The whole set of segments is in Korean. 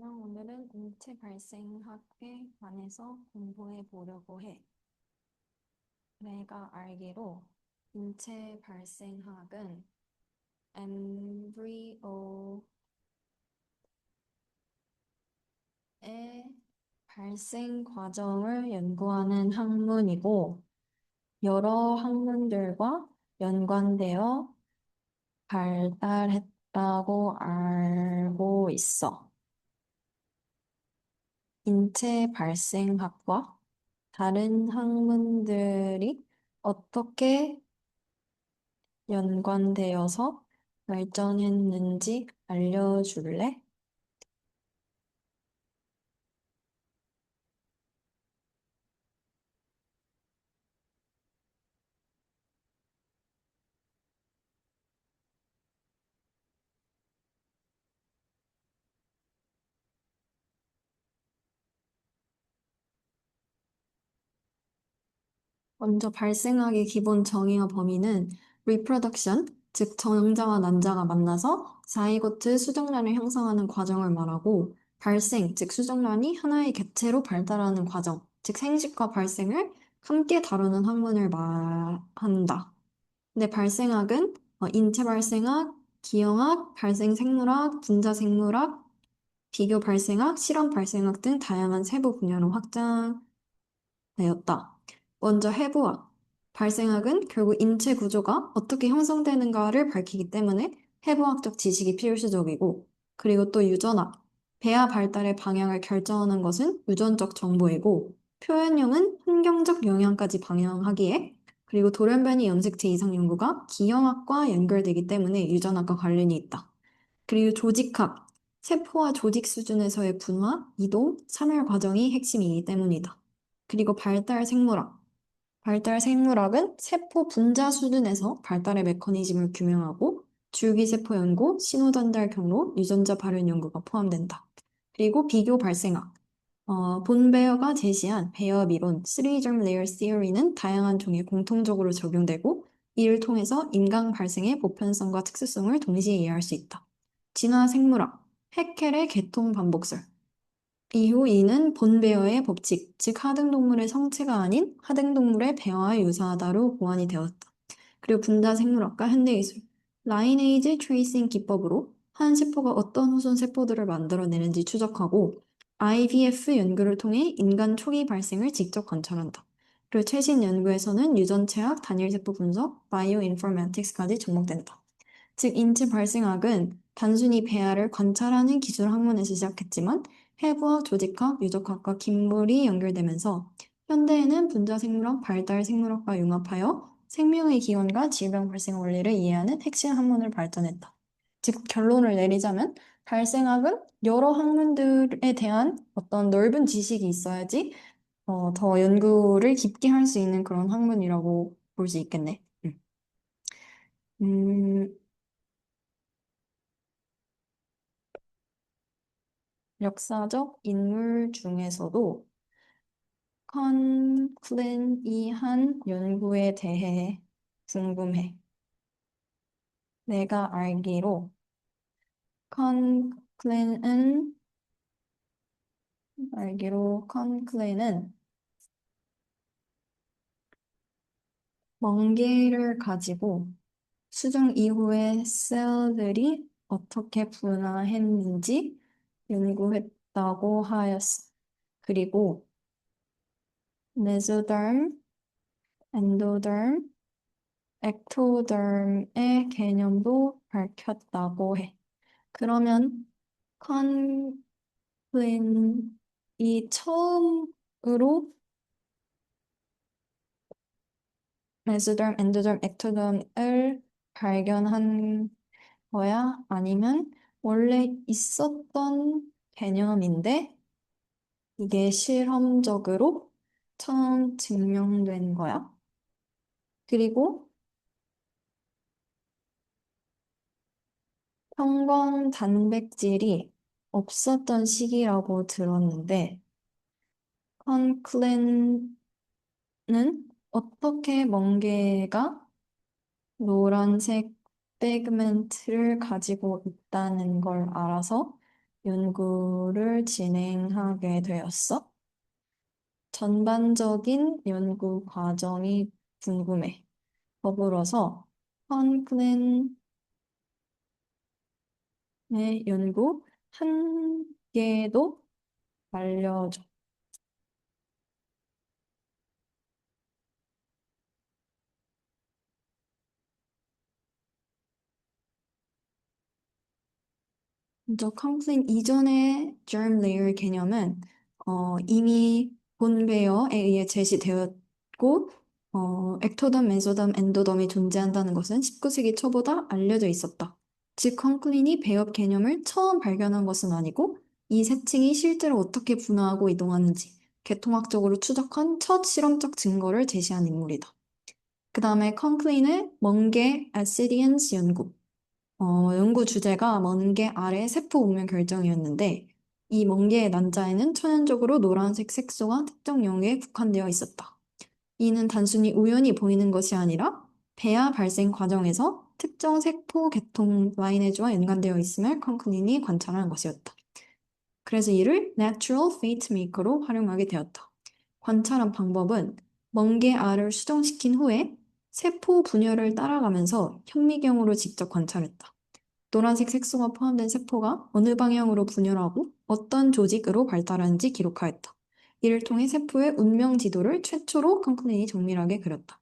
오늘은 인체 발생학에 관해서 공부해 보려고 해. 내가 알기로 인체 발생학은 엠브리오의 발생 과정을 연구하는 학문이고, 여러 학문들과 연관되어 발달했다고 알고 있어. 인체 발생학과 다른 학문들이 어떻게 연관되어서 발전했는지 알려줄래? 먼저 발생학의 기본 정의와 범위는 reproduction, 즉 정자와 난자가 만나서 자이고트 수정란을 형성하는 과정을 말하고 발생, 즉 수정란이 하나의 객체로 발달하는 과정, 즉 생식과 발생을 함께 다루는 학문을 말한다. 근데 발생학은 인체 발생학, 기형학, 발생 생물학, 분자 생물학, 비교 발생학, 실험 발생학 등 다양한 세부 분야로 확장되었다. 먼저 해부학. 발생학은 결국 인체 구조가 어떻게 형성되는가를 밝히기 때문에 해부학적 지식이 필수적이고, 그리고 또 유전학. 배아 발달의 방향을 결정하는 것은 유전적 정보이고, 표현형은 환경적 영향까지 반영하기에, 그리고 돌연변이 염색체 이상 연구가 기형학과 연결되기 때문에 유전학과 관련이 있다. 그리고 조직학, 세포와 조직 수준에서의 분화, 이동, 참여 과정이 핵심이기 때문이다. 그리고 발달 생물학. 발달 생물학은 세포 분자 수준에서 발달의 메커니즘을 규명하고 줄기세포 연구, 신호전달 경로, 유전자 발현 연구가 포함된다. 그리고 비교 발생학. 본 베어가 제시한 베어 미론, 3germ layer theory는 다양한 종에 공통적으로 적용되고 이를 통해서 인간 발생의 보편성과 특수성을 동시에 이해할 수 있다. 진화 생물학, 해켈의 개통 반복설. 이후 이는 본베어의 법칙, 즉 하등동물의 성체가 아닌 하등동물의 배어와 유사하다로 보완이 되었다. 그리고 분자 생물학과 현대기술, 라이네이지 트레이싱 기법으로 한 세포가 어떤 후손 세포들을 만들어내는지 추적하고 IVF 연구를 통해 인간 초기 발생을 직접 관찰한다. 그리고 최신 연구에서는 유전체학, 단일세포 분석, 바이오 인포메틱스까지 접목된다. 즉, 인체 발생학은 단순히 배아를 관찰하는 기술 학문에서 시작했지만 해부학, 조직학, 유전학과 긴밀히 연결되면서 현대에는 분자 생물학, 발달 생물학과 융합하여 생명의 기원과 질병 발생 원리를 이해하는 핵심 학문을 발전했다. 즉, 결론을 내리자면 발생학은 여러 학문들에 대한 어떤 넓은 지식이 있어야지 더 연구를 깊게 할 수 있는 그런 학문이라고 볼 수 있겠네. 음, 역사적 인물 중에서도 컨클린이 한 연구에 대해 궁금해. 내가 컨클린은, 컨클린은 멍게를 가지고 수정 이후에 셀들이 어떻게 분화했는지 연구했다고 하였어. 그리고 메소derm, 엔도derm, 엑토derm의 개념도 밝혔다고 해. 그러면 컨클린이 처음으로 메소derm, 엔도derm, 엑토derm을 발견한 거야? 아니면 원래 있었던 개념인데 이게 실험적으로 처음 증명된 거야? 그리고 평범 단백질이 없었던 시기라고 들었는데 컨클린은 어떻게 멍게가 노란색 피그멘트를 가지고 있다는 걸 알아서 연구를 진행하게 되었어? 전반적인 연구 과정이 궁금해. 더불어서 펑클린의 연구 한계도 알려줘. 먼저 컴플린 이전의 germ layer 개념은 이미 본베어에 의해 제시되었고 엑토덤, 메소덤, 엔도덤이 존재한다는 것은 19세기 초보다 알려져 있었다. 즉, 컴플린이 배업 개념을 처음 발견한 것은 아니고 이 세층이 실제로 어떻게 분화하고 이동하는지 계통학적으로 추적한 첫 실험적 증거를 제시한 인물이다. 그 다음에 컴플린의 멍게 아시디언스 연구. 연구 주제가 멍게 알의 세포 운명 결정이었는데 이 멍게의 난자에는 천연적으로 노란색 색소가 특정 영역에 국한되어 있었다. 이는 단순히 우연히 보이는 것이 아니라 배아 발생 과정에서 특정 세포 계통 라이네즈와 연관되어 있음을 컨클린이 관찰한 것이었다. 그래서 이를 Natural Fate Maker로 활용하게 되었다. 관찰한 방법은 멍게 알을 수정시킨 후에 세포 분열을 따라가면서 현미경으로 직접 관찰했다. 노란색 색소가 포함된 세포가 어느 방향으로 분열하고 어떤 조직으로 발달하는지 기록하였다. 이를 통해 세포의 운명 지도를 최초로 컴플린이 정밀하게 그렸다.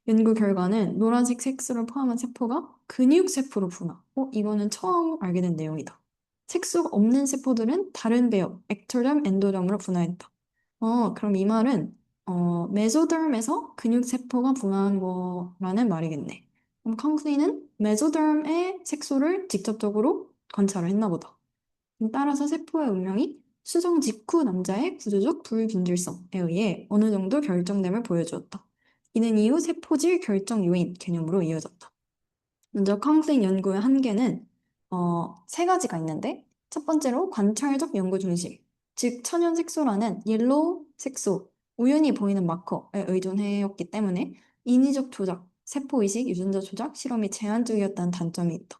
연구 결과는 노란색 색소를 포함한 세포가 근육세포로 분화. 이거는 처음 알게 된 내용이다. 색소가 없는 세포들은 다른 배역, 엑토derm, 엔도derm으로 분화했다. 그럼 이 말은 메소derm에서 근육세포가 분화한 거라는 말이겠네. 그럼 컴플린은 메소derm의 색소를 직접적으로 관찰을 했나 보다. 따라서 세포의 운명이 수정 직후 남자의 구조적 불균질성에 의해 어느 정도 결정됨을 보여주었다. 이는 이후 세포질 결정 요인 개념으로 이어졌다. 먼저 컴플린 연구의 한계는 세 가지가 있는데 첫 번째로 관찰적 연구 중심, 즉 천연 색소라는 옐로우 색소, 우연히 보이는 마커에 의존해였기 때문에 인위적 조작, 세포이식, 유전자 조작 실험이 제한적이었다는 단점이 있다.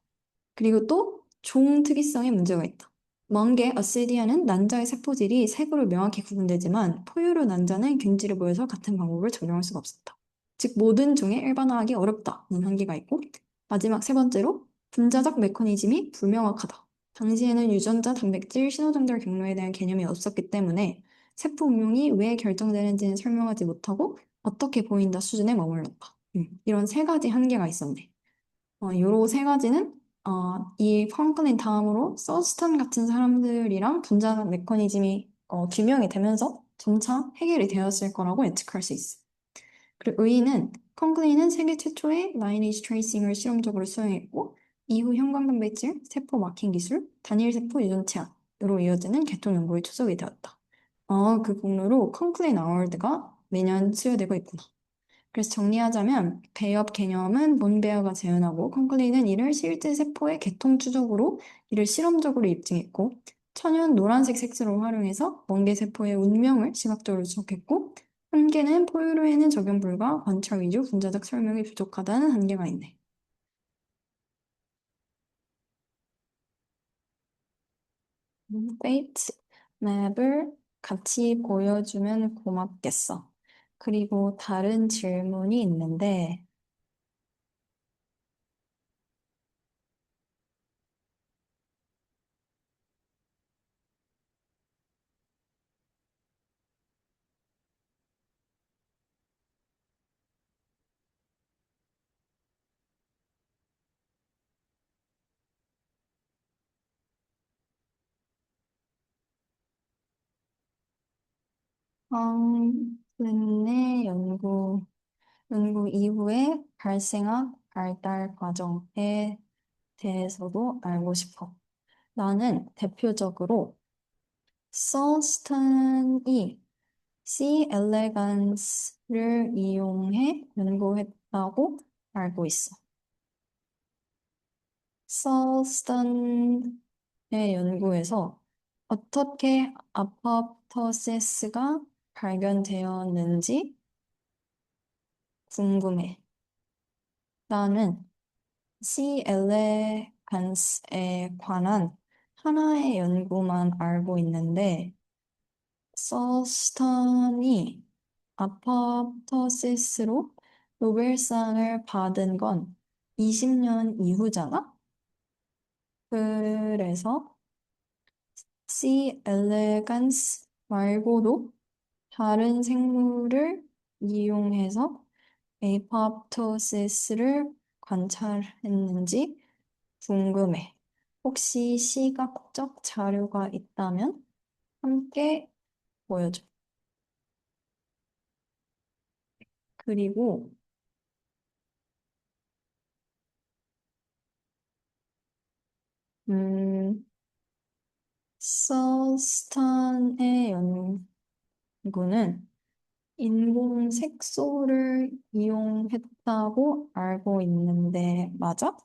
그리고 또 종 특이성에 문제가 있다. 먼게 어시디아는 난자의 세포질이 색으로 명확히 구분되지만 포유류 난자는 균질을 보여서 같은 방법을 적용할 수가 없었다. 즉 모든 종에 일반화하기 어렵다는 한계가 있고 마지막 세 번째로 분자적 메커니즘이 불명확하다. 당시에는 유전자, 단백질, 신호전달 경로에 대한 개념이 없었기 때문에 세포 운명이 왜 결정되는지는 설명하지 못하고 어떻게 보인다 수준에 머물렀다. 이런 세 가지 한계가 있었네. 요로 세 가지는 이 펑크린 다음으로 서스턴 같은 사람들이랑 분자 메커니즘이 규명이 되면서 점차 해결이 되었을 거라고 예측할 수 있어. 그리고 의의는 펑크린은 세계 최초의 라이니지 트레이싱을 실험적으로 수행했고 이후 형광단백질, 세포 마킹 기술, 단일 세포 유전 체화으로 이어지는 개통 연구에 초석이 되었다. 그 공로로 펑크린 어워드가 매년 수여되고 있구나. 그래서 정리하자면 배업 개념은 몬베어가 재현하고 콩클리는 이를 실제 세포의 개통 추적으로 이를 실험적으로 입증했고 천연 노란색 색소를 활용해서 멍게 세포의 운명을 시각적으로 추적했고 한계는 포유류에는 적용 불가 관찰 위주 분자적 설명이 부족하다는 한계가 있네. 페이트 맵을 같이 보여주면 고맙겠어. 그리고 다른 질문이 있는데 내 연구 이후에 발생한 발달 과정에 대해서도 알고 싶어. 나는 대표적으로 서스턴이 C. elegance를 이용해 연구했다고 알고 있어. 서스턴의 연구에서 어떻게 아포프토시스가 발견되었는지 궁금해. 나는 C. elegance에 관한 하나의 연구만 알고 있는데, 서스턴이 아포프토시스로 노벨상을 받은 건 20년 이후잖아? 그래서 C. elegans 말고도 다른 생물을 이용해서 에이팝토시스를 관찰했는지 궁금해. 혹시 시각적 자료가 있다면 함께 보여줘. 그리고 음, 서스탄의 연구는 인공 색소를 이용했다고 알고 있는데 맞아?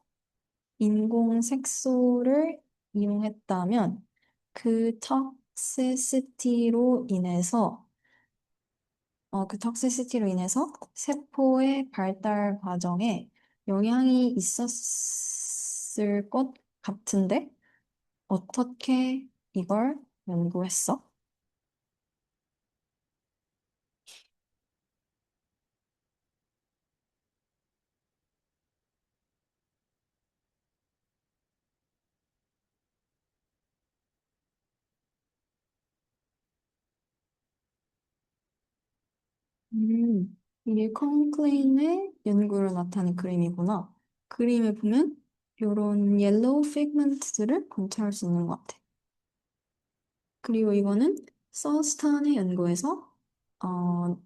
인공 색소를 이용했다면 그 톡시시티로 인해서 세포의 발달 과정에 영향이 있었을 것 같은데 어떻게 이걸 연구했어? 이게 컴플레인의 연구로 나타낸 그림이구나. 그림에 보면 이런 옐로우 피그먼트들을 관찰할 수 있는 것 같아. 그리고 이거는 서스탄의 연구에서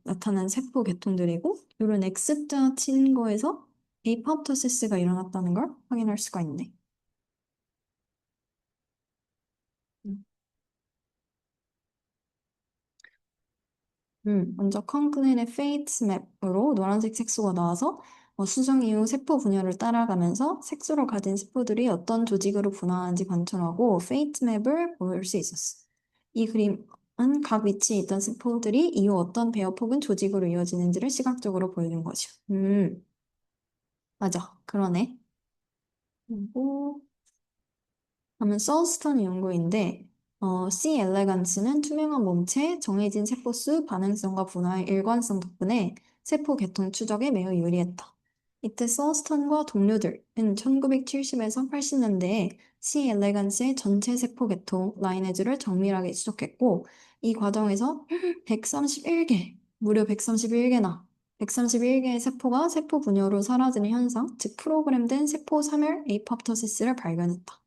나타난 세포 계통들이고 이런 X자 친 거에서 에이포프토시스가 일어났다는 걸 확인할 수가 있네. 먼저 컨클린의 페이트 맵으로 노란색 색소가 나와서 수정 이후 세포 분열을 따라가면서 색소를 가진 세포들이 어떤 조직으로 분화하는지 관찰하고 페이트 맵을 볼 수 있었어. 이 그림은 각 위치에 있던 세포들이 이후 어떤 배어폭은 조직으로 이어지는지를 시각적으로 보여준 거죠. 맞아. 그러네. 그리고 다음은 서스턴 연구인데, C. 엘레간스는 투명한 몸체, 정해진 세포수, 반응성과 분화의 일관성 덕분에 세포 계통 추적에 매우 유리했다. 이때 서스턴과 동료들은 1970에서 80년대에 C. 엘레간스의 전체 세포 계통 라이네즈를 정밀하게 추적했고, 이 과정에서 131개, 무려 131개나 131개의 세포가 세포 분열로 사라지는 현상, 즉 프로그램된 세포 사멸 에이팝토시스를 발견했다.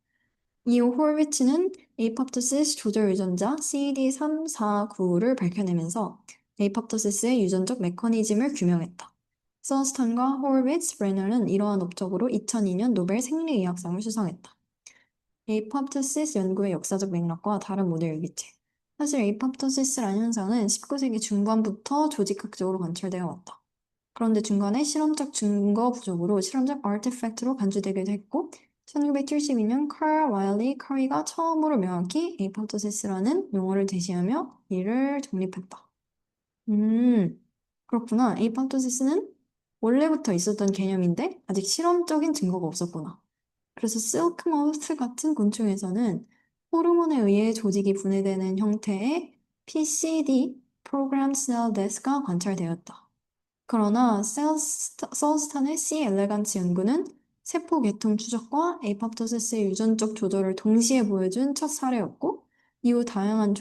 이후 홀비치는 에이팝토시스 조절 유전자 CD349를 밝혀내면서 에이팝토시스의 유전적 메커니즘을 규명했다. 서스턴과 홀비츠, 브레너는 이러한 업적으로 2002년 노벨 생리의학상을 수상했다. 에이팝토시스 연구의 역사적 맥락과 다른 모델 일기체. 사실 에이팝토시스라는 현상은 19세기 중반부터 조직학적으로 관찰되어 왔다. 그런데 중간에 실험적 증거 부족으로 실험적 아티팩트로 간주되기도 했고, 1972년 칼 와일리 커리가 처음으로 명확히 에이포토시스라는 용어를 제시하며 이를 정립했다. 음, 그렇구나. 에이포토시스는 원래부터 있었던 개념인데 아직 실험적인 증거가 없었구나. 그래서 실크머스 같은 곤충에서는 호르몬에 의해 조직이 분해되는 형태의 PCD, Program Cell Death가 관찰되었다. 그러나 서스탄의 C. 엘레간스 연구는 세포 계통 추적과 에이팝토시스의 유전적 조절을 동시에 보여준 첫 사례였고, 이후 다양한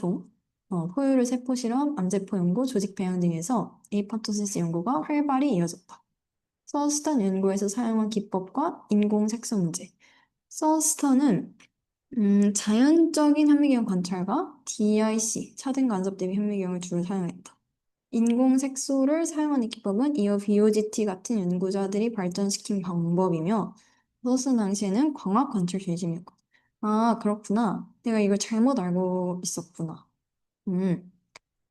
포유류 세포 실험, 암세포 연구, 조직 배양 등에서 에이팝토시스 연구가 활발히 이어졌다. 서스탄 연구에서 사용한 기법과 인공 색소 문제. 서스탄은 자연적인 현미경 관찰과 DIC, 차등 간섭 대비 현미경을 주로 사용했다. 인공 색소를 사용하는 기법은 이어 BOGT 같은 연구자들이 발전시킨 방법이며, 소스 당시에는 광학 관찰 중심이었고. 아, 그렇구나. 내가 이걸 잘못 알고 있었구나. 음.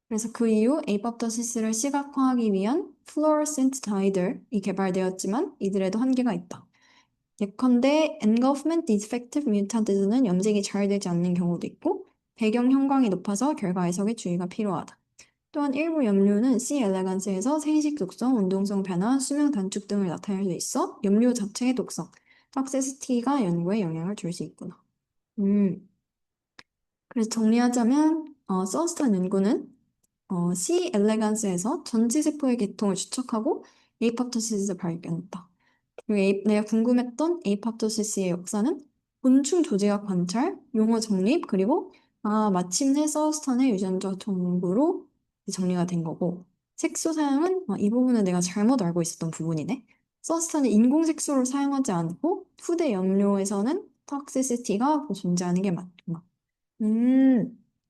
그래서 그 이후 에이팝토시스를 시각화하기 위한 플로러센트 다이들이 개발되었지만 이들에도 한계가 있다. 예컨대 engulfment defective mutant에서는 염색이 잘 되지 않는 경우도 있고 배경 형광이 높아서 결과 해석에 주의가 필요하다. 또한 일부 염료는 C. 엘레간스에서 생식 독성, 운동성 변화, 수명 단축 등을 나타낼 수 있어 염료 자체의 독성, 톡시시티가 연구에 영향을 줄 수 있구나. 음, 그래서 정리하자면 서스탄 연구는 C. 엘레간스에서 전지세포의 계통을 추적하고 에이팝토시스를 발견했다. 그리고 내가 궁금했던 에이팝토시스의 역사는 곤충 조직학 관찰, 용어 정립, 그리고 마침내 서스탄의 유전자 정보로 정리가 된 거고 색소 사용은 이 부분은 내가 잘못 알고 있었던 부분이네. 서스탄은 인공 색소를 사용하지 않고 후대 연료에서는 톡시시티가 존재하는 게 맞구나.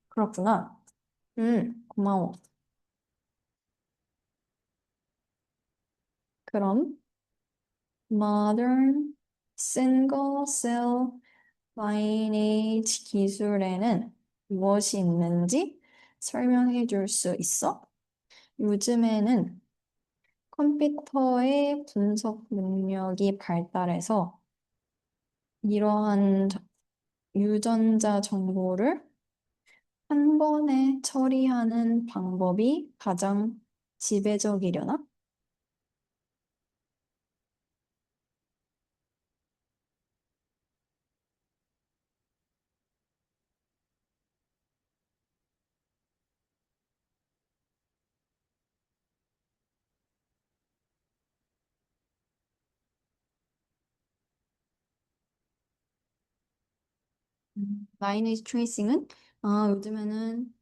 그렇구나. 고마워. 그럼 modern single cell lineage 기술에는 무엇이 있는지 설명해 줄 수 있어? 요즘에는 컴퓨터의 분석 능력이 발달해서 이러한 유전자 정보를 한 번에 처리하는 방법이 가장 지배적이려나? 라이네이지 트레이싱은 요즘에는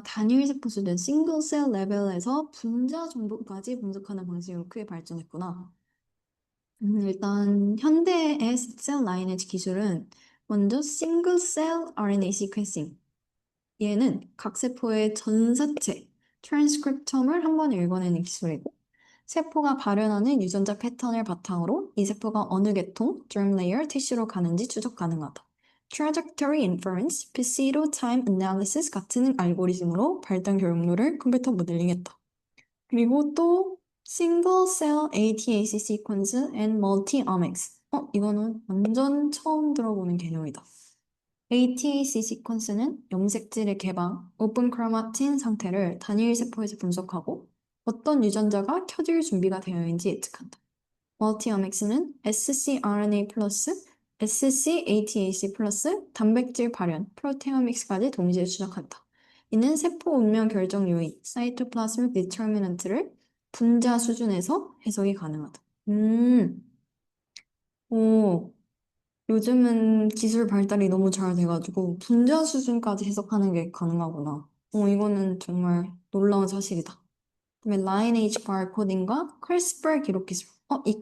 단일 세포 수준 싱글 셀 레벨에서 분자 정보까지 분석하는 방식으로 크게 발전했구나. 일단 현대의 셀 라이네이지 기술은 먼저 싱글 셀 RNA 시퀀싱. 얘는 각 세포의 전사체 트랜스크립tom을 한 번에 읽어내는 기술이고 세포가 발현하는 유전자 패턴을 바탕으로 이 세포가 어느 계통, germ layer, 티슈로 가는지 추적 가능하다. Trajectory Inference, Pseudo Time Analysis 같은 알고리즘으로 발단 결과물을 컴퓨터 모델링했다. 그리고 또 Single Cell ATAC Sequence and Multi-omics. 이거는 완전 처음 들어보는 개념이다. ATAC 시퀀스는 염색질의 개방, 오픈 크로마틴 상태를 단일 세포에서 분석하고 어떤 유전자가 켜질 준비가 되어 있는지 예측한다. 멀티오믹스는 scRNA 플러스 scATAC 플러스 단백질 발현, 프로테오믹스까지 동시에 추적한다. 이는 세포 운명 결정 요인, 사이토플라스믹 디터미넌트를 분자 수준에서 해석이 가능하다. 오, 요즘은 기술 발달이 너무 잘 돼가지고 분자 수준까지 해석하는 게 가능하구나. 이거는 정말 놀라운 사실이다. 그다음에 라이네이지 바코딩과 크리스퍼 기록 기술. 이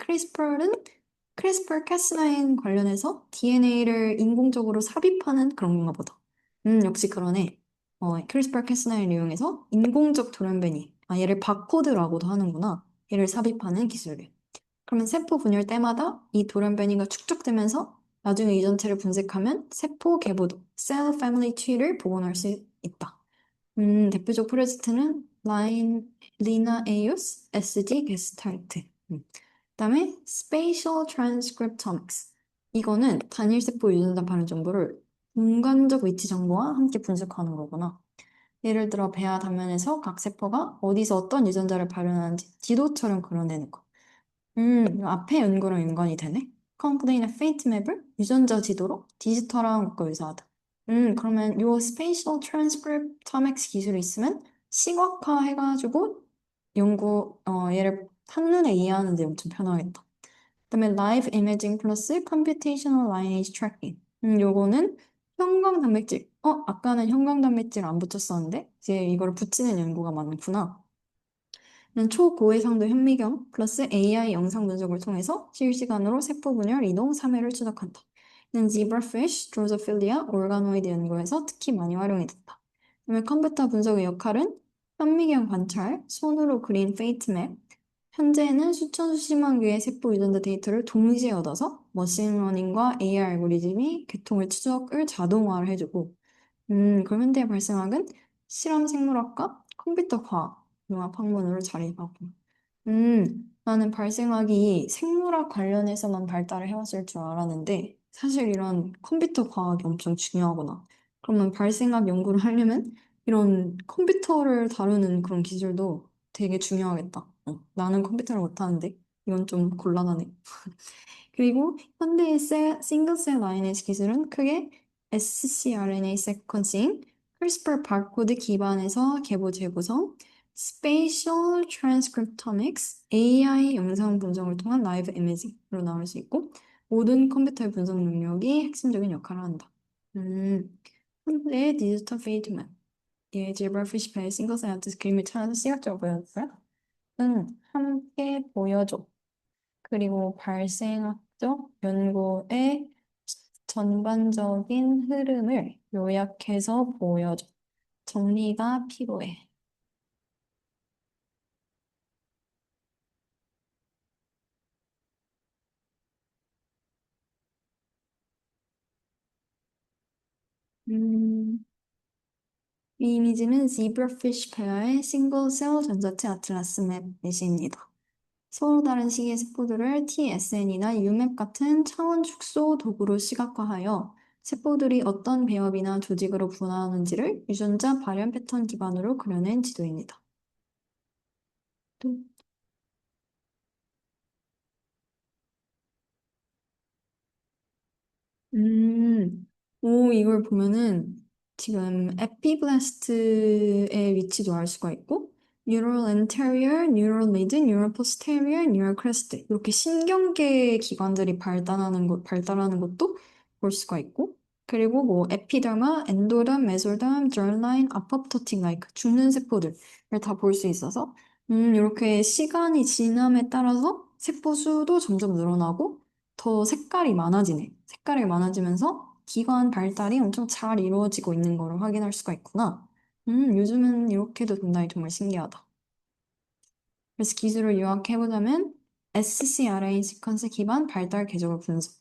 크리스퍼-cas9 관련해서 DNA를 인공적으로 삽입하는 그런 건가 보다. 역시 그러네. 크리스퍼-cas9을 이용해서 인공적 돌연변이, 얘를 바코드라고도 하는구나. 얘를 삽입하는 기술이래. 그러면 세포 분열 때마다 이 돌연변이가 축적되면서 나중에 유전체를 분석하면 세포 계보도, 셀 패밀리 트리를 복원할 수 있다. 대표적 프로젝트는 리나에우스 SG 게스탈트. 그다음에 Spatial Transcriptomics. 이거는 단일 세포 유전자 발현 정보를 공간적 위치 정보와 함께 분석하는 거구나. 예를 들어 배아 단면에서 각 세포가 어디서 어떤 유전자를 발현하는지 지도처럼 그려내는 거. 이거 앞에 연구랑 연관이 되네. 컴플레인의 페이트 맵을 유전자 지도로 디지털한 것과 유사하다. 그러면 요 스페이셜 트랜스크립토믹스 기술이 있으면 시각화 해가지고 얘를 한눈에 이해하는 데 엄청 편하겠다. 그다음에 라이브 이미징 플러스 컴퓨테이셔널 라이네이지 트래킹. 요거는 형광 단백질. 아까는 형광 단백질 안 붙였었는데 이제 이걸 붙이는 연구가 많구나. 초고해상도 현미경 플러스 AI 영상 분석을 통해서 실시간으로 세포 분열, 이동, 사멸을 추적한다. 이는 zebrafish, drosophila, organoid 연구에서 특히 많이 활용이 됐다. 그다음에 컴퓨터 분석의 역할은 현미경 관찰, 손으로 그린 페이트맵, 현재는 수천 수십만 개의 세포 유전자 데이터를 동시에 얻어서 머신러닝과 AI 알고리즘이 계통을 추적을 자동화를 해주고 그럼 현대의 발생학은 실험 생물학과 컴퓨터 과학, 융합 학문으로 자리하고. 나는 발생학이 생물학 관련해서만 발달을 해왔을 줄 알았는데, 사실 이런 컴퓨터 과학이 엄청 중요하구나. 그러면 발생학 연구를 하려면 이런 컴퓨터를 다루는 그런 기술도 되게 중요하겠다. 나는 컴퓨터를 못하는데, 이건 좀 곤란하네. 그리고 현대의 싱글셀 라이네지 기술은 크게 scRNA 세퀀싱, CRISPR 바코드 기반에서 계보 재구성, Spatial Transcriptomics, AI 영상 분석을 통한 라이브 이미징으로 나올 수 있고, 모든 컴퓨터의 분석 능력이 핵심적인 역할을 한다. 근데 디지털 페이드만, 예, 질버피시 배의 싱글 사이언티스트 그림을 찾아서 시각적으로 보여줬어요. 함께 보여줘. 그리고 발생학적 연구의 전반적인 흐름을 요약해서 보여줘. 정리가 필요해. 음, 이 이미지는 zebrafish 페어의 싱글셀 전자체 아틀라스 맵 예시입니다. 서로 다른 시기의 세포들을 TSN이나 UMAP 같은 차원 축소 도구로 시각화하여 세포들이 어떤 배업이나 조직으로 분화하는지를 유전자 발현 패턴 기반으로 그려낸 지도입니다. 또 이걸 보면은 지금 에피블라스트의 위치도 알 수가 있고, neural anterior, neural mid, neural posterior, neural crest 이렇게 신경계 기관들이 발달하는 것도 볼 수가 있고, 그리고 뭐 에피더마, 엔도덤, 메소덤, germline, apoptotic like 죽는 세포들을 다 볼 수 있어서, 이렇게 시간이 지남에 따라서 세포 수도 점점 늘어나고 더 색깔이 많아지네. 색깔이 많아지면서 기관 발달이 엄청 잘 이루어지고 있는 거를 확인할 수가 있구나. 요즘은 이렇게도 된다니 정말 신기하다. 그래서 기술을 요약해보자면 scRNA 시퀀스 기반 발달 궤적을 분석.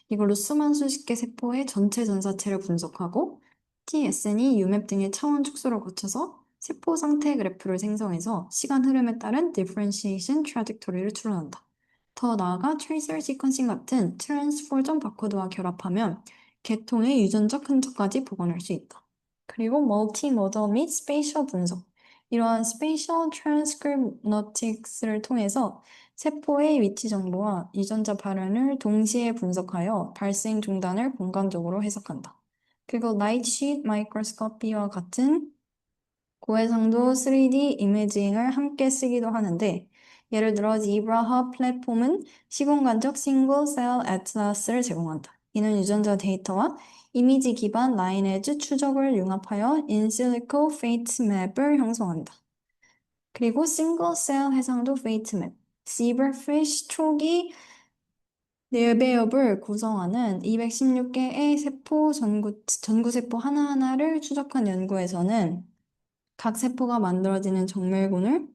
이걸로 수만 수십 개 세포의 전체 전사체를 분석하고 tsn이 UMAP 등의 차원 축소를 거쳐서 세포 상태 그래프를 생성해서 시간 흐름에 따른 differentiation trajectory를 추론한다. 더 나아가 트레이서 시퀀싱 같은 트랜스포전 바코드와 결합하면 계통의 유전적 흔적까지 복원할 수 있다. 그리고 멀티모더 및 스페이셜 분석. 이러한 Spatial Transcriptomics를 통해서 세포의 위치 정보와 유전자 발현을 동시에 분석하여 발생 종단을 공간적으로 해석한다. 그리고 Light Sheet Microscopy와 같은 고해상도 3D 이미징을 함께 쓰기도 하는데, 예를 들어 Zebra Hub 플랫폼은 시공간적 싱글 셀 애틀라스를 제공한다. 이는 유전자 데이터와 이미지 기반 라인에즈 추적을 융합하여 인실리코 페이트 맵을 형성한다. 그리고 싱글셀 해상도 페이트 맵, zebrafish 초기 뇌배엽을 구성하는 216개의 전구세포 하나하나를 추적한 연구에서는 각 세포가 만들어지는 정밀군을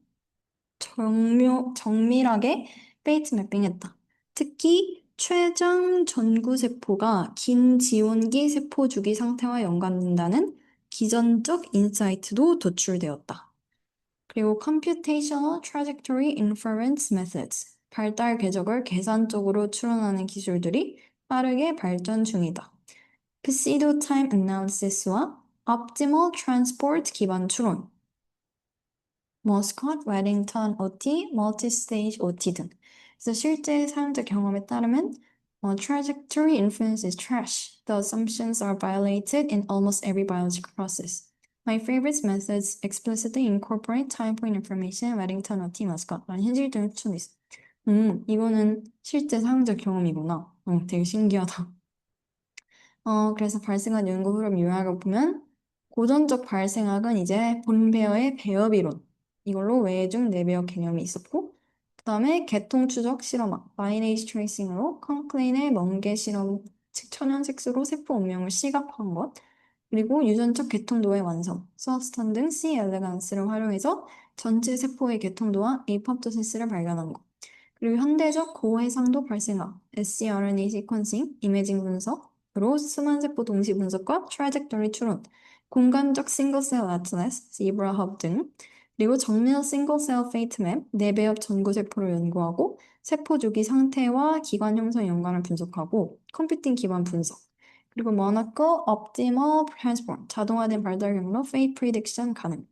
정밀하게 페이트 매핑했다. 특히 췌장 전구세포가 긴 지원기 세포 주기 상태와 연관된다는 기전적 인사이트도 도출되었다. 그리고 Computational Trajectory Inference Methods, 발달 궤적을 계산적으로 추론하는 기술들이 빠르게 발전 중이다. Pseudo Time Analysis와 Optimal Transport 기반 추론, 머스컷, 웨딩턴 OT, 멀티스테이지 OT 등. 그래서 실제 사용자 경험에 따르면 trajectory influence is trash. The assumptions are violated in almost every biological process. My favorite methods explicitly incorporate time point information, 웨딩턴 OT, 머스컷 라는 현실적인 추천이 있어. 이거는 실제 사용자 경험이구나. 되게 신기하다. 그래서 발생한 연구 흐름 요약을 보면 고전적 발생학은 이제 본배어의 배업 이론 이걸로 외중 내배역 개념이 있었고 그 다음에 계통 추적 실험학 라이네이지 트레이싱으로 컨클레인의 멍게 실험 즉 천연색소로 세포 운명을 시각화한 것 그리고 유전적 계통도의 완성 서스턴 등 C 엘레간스를 활용해서 전체 세포의 계통도와 에이포토시스를 발견한 것 그리고 현대적 고해상도 발생학, scRNA 시퀀싱, 이미징 분석으로 수만 세포 동시 분석과 트라젝터리 추론, 공간적 싱글셀 애틀라스, 지브라 허브 등, 그리고 정밀 싱글셀 페이트 맵, 내배엽 전구 세포를 연구하고 세포 주기 상태와 기관 형성 연관을 분석하고 컴퓨팅 기반 분석, 그리고 모나코 옵티멀 트랜스포머, 자동화된 발달 경로 페이트 프리딕션 가능.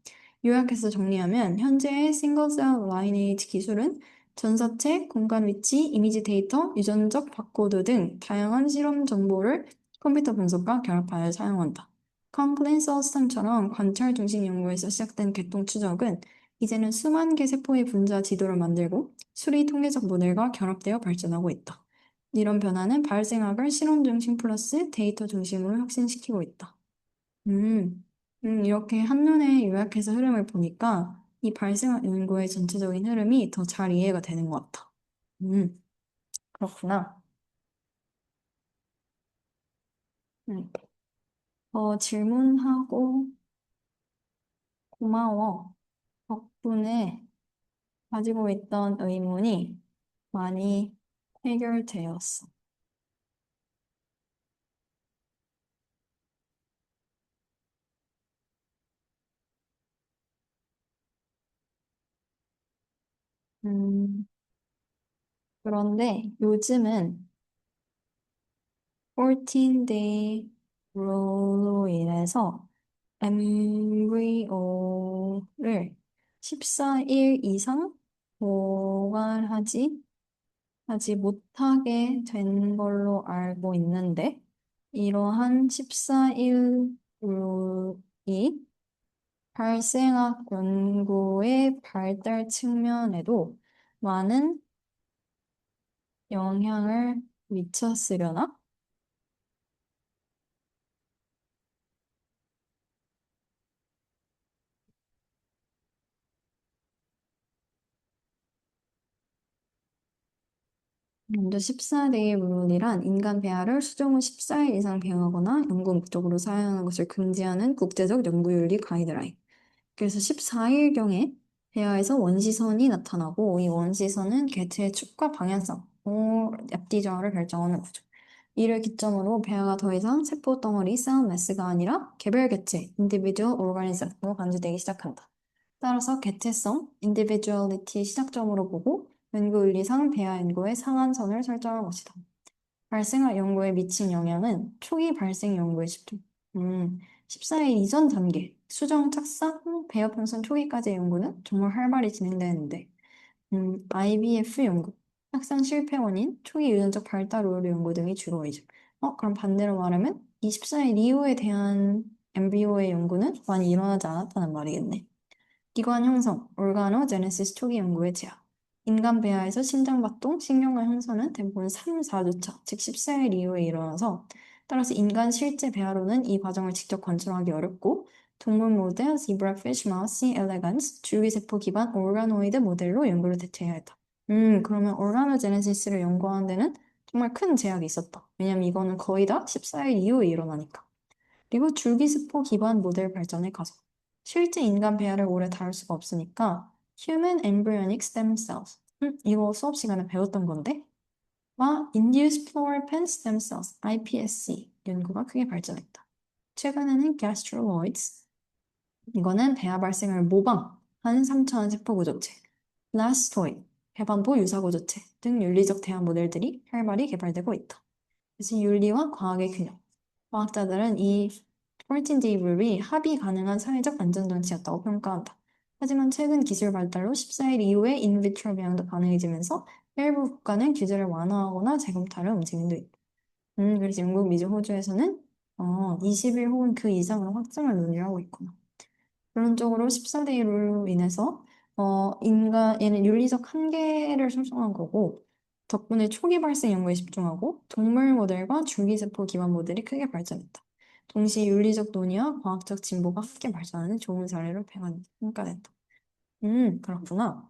요약해서 정리하면 현재의 싱글셀 라이네이지 기술은 전사체, 공간 위치, 이미지 데이터, 유전적 바코드 등 다양한 실험 정보를 컴퓨터 분석과 결합하여 사용한다. 컴플레인 서스템처럼 관찰 중심 연구에서 시작된 개통 추적은 이제는 수만 개 세포의 분자 지도를 만들고 수리 통계적 모델과 결합되어 발전하고 있다. 이런 변화는 발생학을 실험 중심 플러스 데이터 중심으로 혁신시키고 있다. 음, 이렇게 한눈에 요약해서 흐름을 보니까 이 발생학 연구의 전체적인 흐름이 더 잘 이해가 되는 것 같아. 음, 그렇구나. 음, 질문하고 고마워. 덕분에 가지고 있던 의문이 많이 해결되었어. 음, 그런데 요즘은 14day rule로 인해서 엠브리오를 14일 이상 보관하지 하지 못하게 된 걸로 알고 있는데, 이러한 14일 룰이 발생학 연구의 발달 측면에도 많은 영향을 미쳤으려나? 먼저 14데이 룰이란 인간 배아를 수정 후 14일 이상 배양하거나 연구 목적으로 사용하는 것을 금지하는 국제적 연구윤리 가이드라인. 그래서 14일경에 배아에서 원시선이 나타나고 이 원시선은 개체의 축과 방향성, 납디저하를 결정하는 구조. 이를 기점으로 배아가 더 이상 세포 덩어리, 싸움 매스가 아니라 개별 개체, individual organism으로 간주되기 시작한다. 따라서 개체성, individuality의 시작점으로 보고 연구윤리상 배아 연구의 상한선을 설정한 것이다. 발생학 연구에 미친 영향은 초기 발생 연구에 집중. 14일 이전 단계, 수정 착상 후 배아 편선 초기까지의 연구는 정말 활발히 진행되는데, IVF 연구, 착상 실패 원인, 초기 유전적 발달 우려 연구 등이 주로이죠. 그럼 반대로 말하면 24일 이후에 대한 엠브리오의 연구는 많이 일어나지 않았다는 말이겠네. 기관 형성, organogenesis 초기 연구의 제약. 인간 배아에서 심장박동, 신경관 형성은 대부분 3, 4주차, 즉 14일 이후에 일어나서 따라서 인간 실제 배아로는 이 과정을 직접 관찰하기 어렵고 동물 모델 zebrafish, mouse, elegans, 줄기세포 기반 organoid 모델로 연구를 대체해야 했다. 그러면 organogenesis를 연구하는 데는 정말 큰 제약이 있었다. 왜냐면 이거는 거의 다 14일 이후에 일어나니까. 그리고 줄기세포 기반 모델 발전의 가속. 실제 인간 배아를 오래 다룰 수가 없으니까 Human Embryonic Stem Cells. 이거 수업 시간에 배웠던 건데. 와, Induced Pluripotent Stem Cells, iPSC 연구가 크게 발전했다. 최근에는 Gastroloids. 이거는 배아 발생을 모방한 3차원 세포 구조체. Blastoid, 배반포 유사 구조체 등 윤리적 대안 모델들이 활발히 개발되고 있다. 그래서 윤리와 과학의 균형. 과학자들은 이 폴틴 데이블이 합의 가능한 사회적 안전장치였다고 평가한다. 하지만 최근 기술 발달로 14일 이후에 인비트로 배양도 가능해지면서 일부 국가는 규제를 완화하거나 재검토를 움직임도 있다. 그래서 영국, 미주, 호주에서는 20일 혹은 그 이상으로 확정을 논의하고 있구나. 결론적으로 14대1로 인해서 인간에는 윤리적 한계를 설정한 거고 덕분에 초기 발생 연구에 집중하고 동물 모델과 줄기세포 기반 모델이 크게 발전했다. 동시에 윤리적 논의와 과학적 진보가 함께 발전하는 좋은 사례로 평가된다. 그렇구나.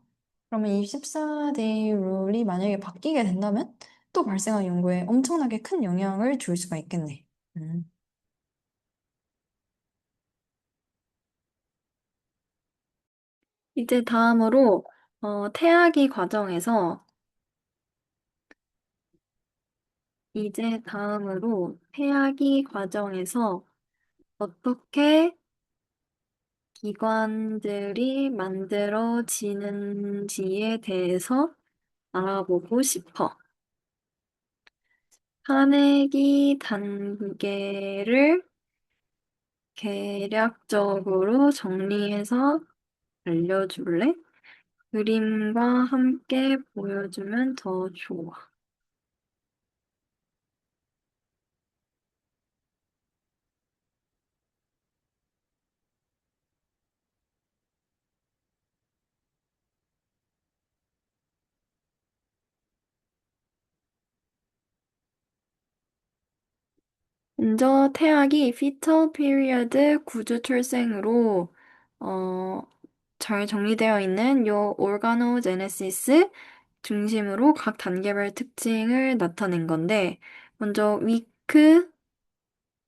그러면 이 14대 룰이 만약에 바뀌게 된다면 또 발생한 연구에 엄청나게 큰 영향을 줄 수가 있겠네. 음. 이제 다음으로 태아기 과정에서 이제 다음으로 태아기 과정에서 어떻게 기관들이 만들어지는지에 대해서 알아보고 싶어. 탄핵이 단계를 개략적으로 정리해서 알려줄래? 그림과 함께 보여주면 더 좋아. 먼저 태아기 fetal period 구조 출생으로 어, 잘 정리되어 있는 요 organogenesis 중심으로 각 단계별 특징을 나타낸 건데 먼저 위크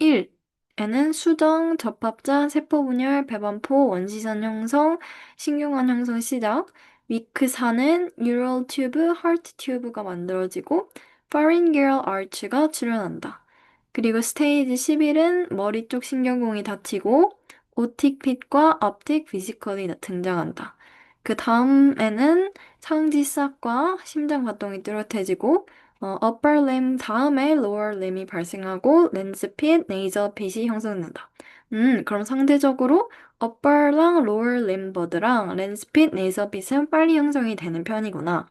1에는 수정, 접합자, 세포분열, 배반포, 원시선 형성, 신경관 형성 시작. 위크 4는 뉴럴 튜브, 하트 튜브가 만들어지고 pharyngeal arch가 출현한다. 그리고 스테이지 11은 머리 쪽 신경공이 닫히고 오틱 핏과 업틱 피지컬이 등장한다. 그 다음에는 상지싹과 심장 활동이 뚜렷해지고 upper limb 다음에 lower limb이 발생하고 렌즈 핏, 네이저 핏이 형성된다. 그럼 상대적으로 upper랑 lower limb보드랑 렌즈 핏, 네이저 핏은 빨리 형성이 되는 편이구나.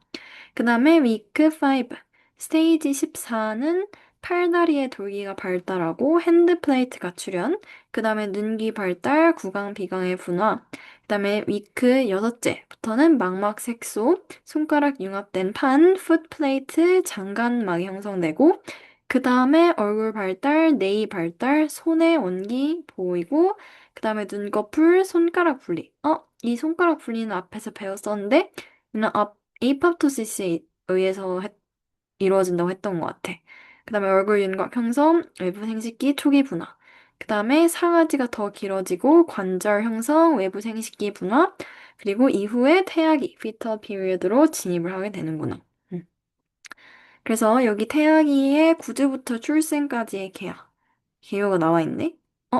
그 다음에 위크 5, 스테이지 14는 팔다리의 돌기가 발달하고 핸드 플레이트가 출현, 그 다음에 눈기 발달, 구강, 비강의 분화, 그 다음에 위크 여섯째부터는 망막 색소, 손가락 융합된 판, 풋 플레이트, 장간막이 형성되고, 그 다음에 얼굴 발달, 네이 발달, 손의 원기 보이고, 그 다음에 눈꺼풀, 손가락 분리. 이 손가락 분리는 앞에서 배웠었는데, 이는 에이팝토시스에 의해서 이루어진다고 했던 것 같아. 그 다음에 얼굴 윤곽 형성, 외부 생식기 초기 분화. 그 다음에 상아지가 더 길어지고 관절 형성, 외부 생식기 분화. 그리고 이후에 태아기, 피터 피리어드로 진입을 하게 되는구나. 음. 그래서 여기 태아기의 구조부터 출생까지의 개요가 나와 있네.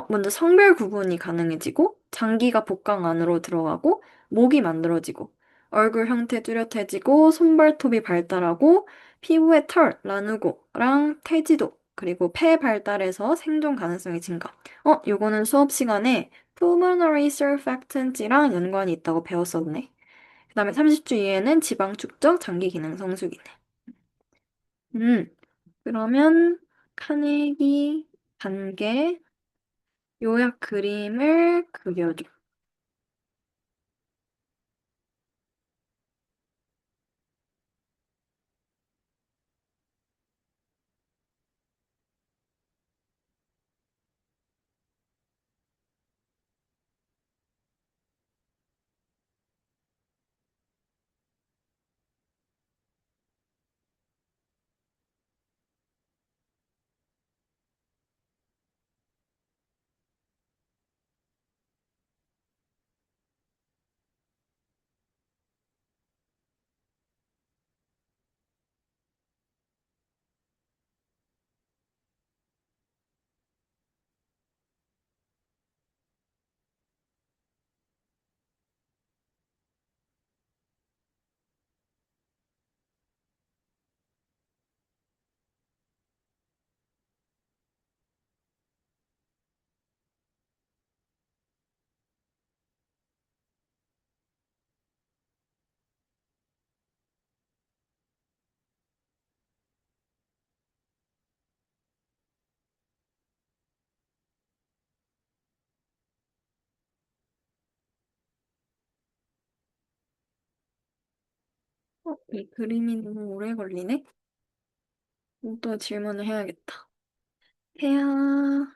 먼저 성별 구분이 가능해지고, 장기가 복강 안으로 들어가고, 목이 만들어지고, 얼굴 형태 뚜렷해지고, 손발톱이 발달하고, 피부의 털, 라누고랑 태지도, 그리고 폐 발달해서 생존 가능성이 증가. 요거는 수업 시간에 pulmonary surfactant이랑 연관이 있다고 배웠었네. 그 다음에 30주 이후에는 지방 축적, 장기 기능 성숙이네. 음, 그러면 카네기 단계 요약 그림을 그려줘. 이 그림이 너무 오래 걸리네? 또 질문을 해야겠다. 태아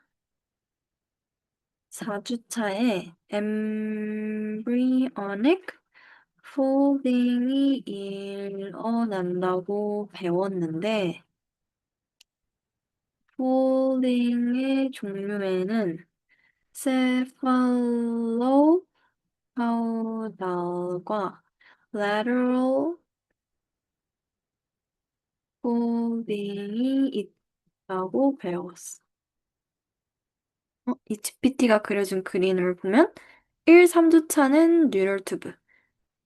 4주차에 embryonic folding이 일어난다고 배웠는데, folding의 종류에는 cephalopodal과 lateral folding이 있다고 배웠어. 이 GPT가 그려준 그림을 보면 1, 3주차는 뉴럴 튜브,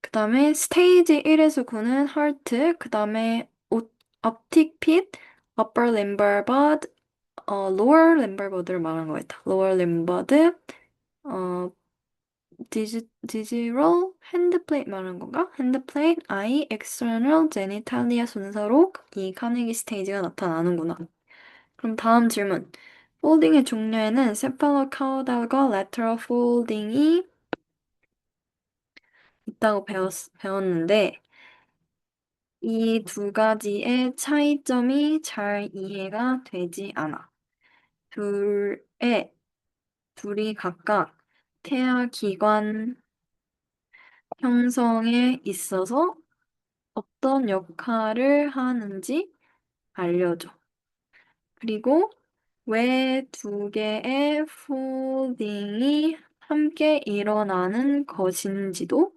그 다음에 스테이지 1에서 9는 하트, 그 다음에 optic pit, upper limbar bud, lower limbar bud를 말한 거겠다. lower limb bud, 어, digital hand plate 말하는 건가? hand plate, eye, external genitalia 순서로 이 카네기 스테이지가 나타나는구나. 그럼 다음 질문. 폴딩의 종류에는 cephalocaudar과 lateral folding이 있다고 배웠는데, 이 두 가지의 차이점이 잘 이해가 되지 않아. 둘에, 둘이 각각 태아 기관 형성에 있어서 어떤 역할을 하는지 알려줘. 그리고 왜 두 개의 폴딩이 함께 일어나는 것인지도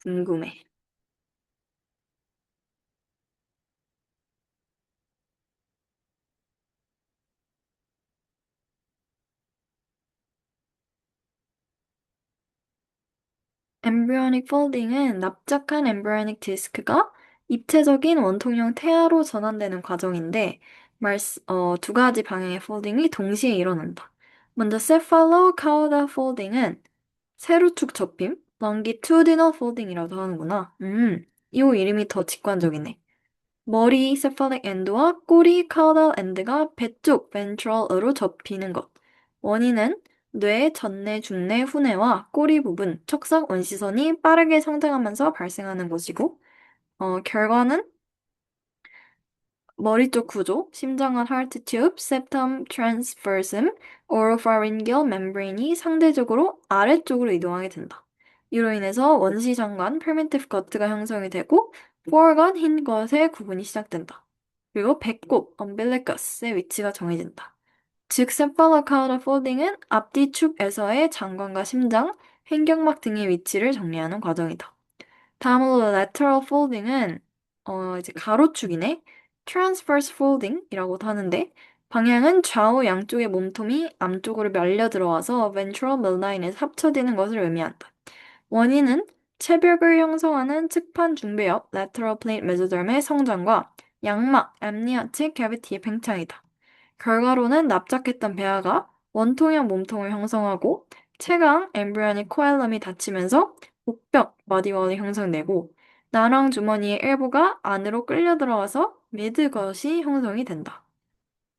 궁금해. embryonic folding은 납작한 embryonic 디스크가 입체적인 원통형 태아로 전환되는 과정인데, 두 가지 방향의 폴딩이 동시에 일어난다. 먼저 cephalocaudal folding은 세로축 접힘, longitudinal folding이라고 하는구나. 이 이름이 더 직관적이네. 머리 cephalic end와 꼬리 caudal end가 배 쪽 ventral으로 접히는 것. 원인은 뇌, 전내, 중내, 후뇌와 꼬리 부분, 척석 원시선이 빠르게 성장하면서 발생하는 것이고, 결과는 머리 쪽 구조, 심장관 heart tube, septum transversum, oropharyngeal membrane이 상대적으로 아래쪽으로 이동하게 된다. 이로 인해서 원시장관 permittive gut가 형성이 되고 foregut 흰 것의 구분이 시작된다. 그리고 배꼽 umbilicus의 위치가 정해진다. 즉 cephalocauda folding은 앞뒤 축에서의 장관과 심장, 횡격막 등의 위치를 정리하는 과정이다. 다음으로 lateral folding은 이제 가로축이네. transverse folding이라고도 하는데 방향은 좌우 양쪽의 몸통이 앞쪽으로 말려 들어와서 ventral midline에서 합쳐지는 것을 의미한다. 원인은 체벽을 형성하는 측판 중배엽 lateral plate mesoderm의 성장과 양막 amniotic cavity의 팽창이다. 결과로는 납작했던 배아가 원통형 몸통을 형성하고 채강 embryonic coelom이 닫히면서 목벽 바디월이 형성되고 나랑 주머니의 일부가 안으로 끌려 들어와서 미드것이 형성이 된다.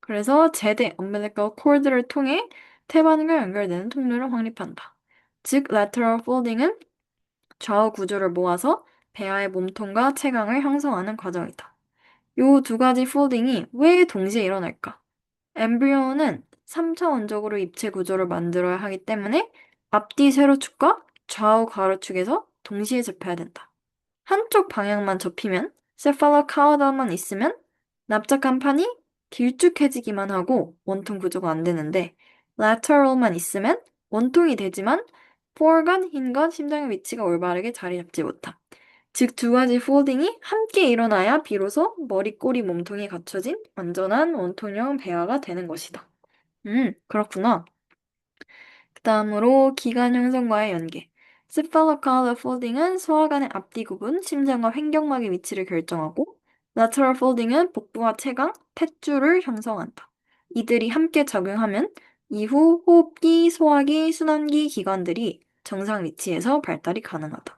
그래서 제대 umbilical cord를 통해 태반과 연결되는 통로를 확립한다. 즉 lateral folding은 좌우 구조를 모아서 배아의 몸통과 채강을 형성하는 과정이다. 이 두 가지 폴딩이 왜 동시에 일어날까? 엠브리오는 3차원적으로 입체 구조를 만들어야 하기 때문에 앞뒤 세로축과 좌우 가로축에서 동시에 접혀야 된다. 한쪽 방향만 접히면 cephalocauda만 있으면 납작한 판이 길쭉해지기만 하고 원통 구조가 안 되는데 lateral만 있으면 원통이 되지만 foregut, hindgut, 심장의 위치가 올바르게 자리 잡지 못함. 즉 두 가지 폴딩이 함께 일어나야 비로소 머리, 꼬리, 몸통이 갖춰진 완전한 원통형 배아가 되는 것이다. 그렇구나. 그 다음으로 기관 형성과의 연계. cephalocaudal folding은 소화관의 앞뒤 구분, 심장과 횡격막의 위치를 결정하고 lateral folding은 복부와 채강, 탯줄을 형성한다. 이들이 함께 작용하면 이후 호흡기, 소화기, 순환기 기관들이 정상 위치에서 발달이 가능하다.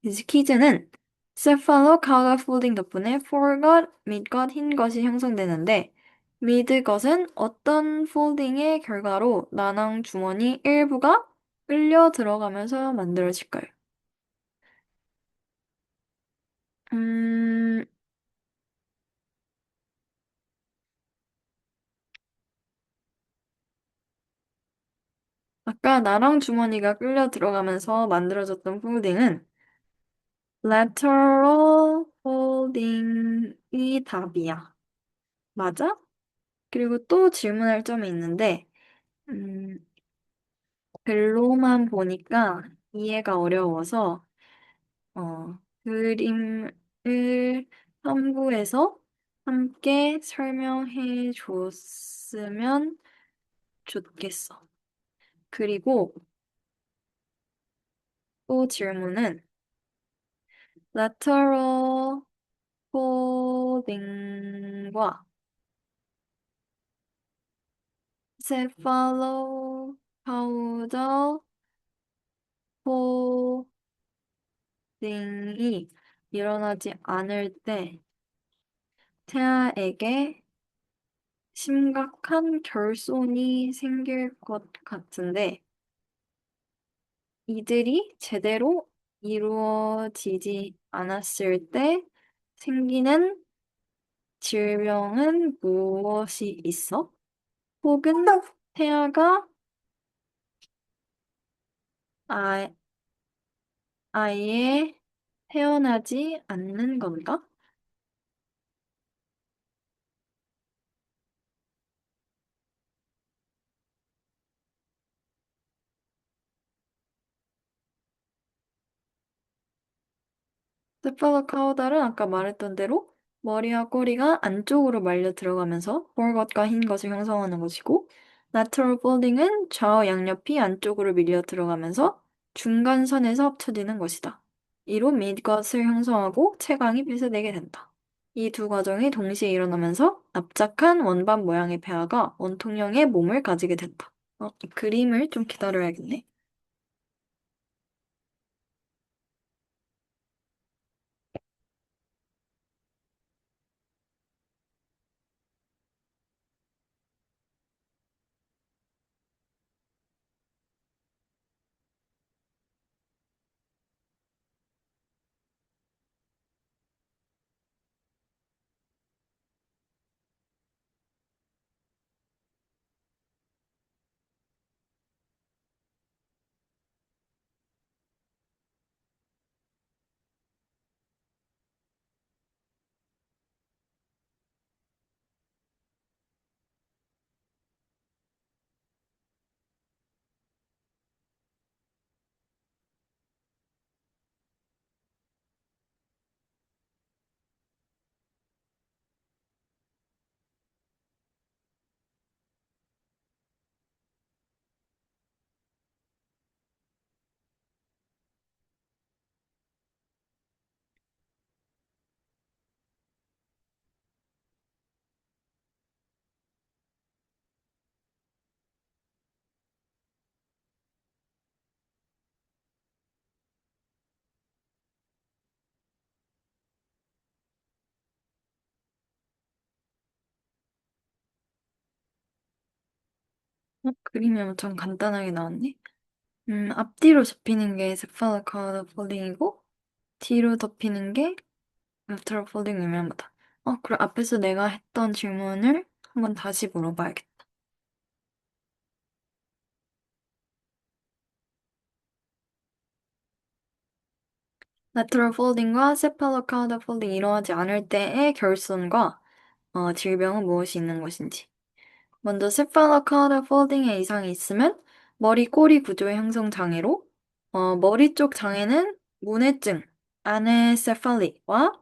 이제 퀴즈는 cephalocaudal folding 덕분에 foregut, midgut, hindgut이 형성되는데 midgut은 어떤 폴딩의 결과로 나낭 주머니 일부가 끌려 들어가면서 만들어질까요? 음, 아까 나랑 주머니가 끌려 들어가면서 만들어졌던 폴딩은 lateral folding이 답이야. 맞아? 그리고 또 질문할 점이 있는데, 음, 글로만 보니까 이해가 어려워서, 그림을 첨부해서 함께 설명해 줬으면 좋겠어. 그리고 또 질문은 lateral folding과 cephalocaudal folding이 일어나지 않을 때 태아에게 심각한 결손이 생길 것 같은데, 이들이 제대로 이루어지지 않았을 때 생기는 질병은 무엇이 있어? 혹은 태아가 아, 아예 태어나지 않는 건가? 스파르카우달은 아까 말했던 대로 머리와 꼬리가 안쪽으로 말려 들어가면서 볼것과 흰 것을 형성하는 것이고, lateral folding은 좌우 양옆이 안쪽으로 밀려 들어가면서 중간선에서 합쳐지는 것이다. 이로 밑것을 형성하고 채광이 빗어내게 된다. 이 두 과정이 동시에 일어나면서 납작한 원반 모양의 폐하가 원통형의 몸을 가지게 된다. 이 그림을 좀 기다려야겠네. 그림이 엄청 간단하게 나왔네. 앞뒤로 접히는 게 cephalocard folding이고, 뒤로 덮이는 게 lateral folding 의미합니다. 그럼 앞에서 내가 했던 질문을 한번 다시 물어봐야겠다. lateral folding과 cephalocard folding 일어나지 않을 때의 결손과 질병은 무엇이 있는 것인지. 먼저 cephalocard folding의 이상이 있으면 머리 꼬리 구조의 형성 장애로 머리 쪽 장애는 문해증, anecephaly와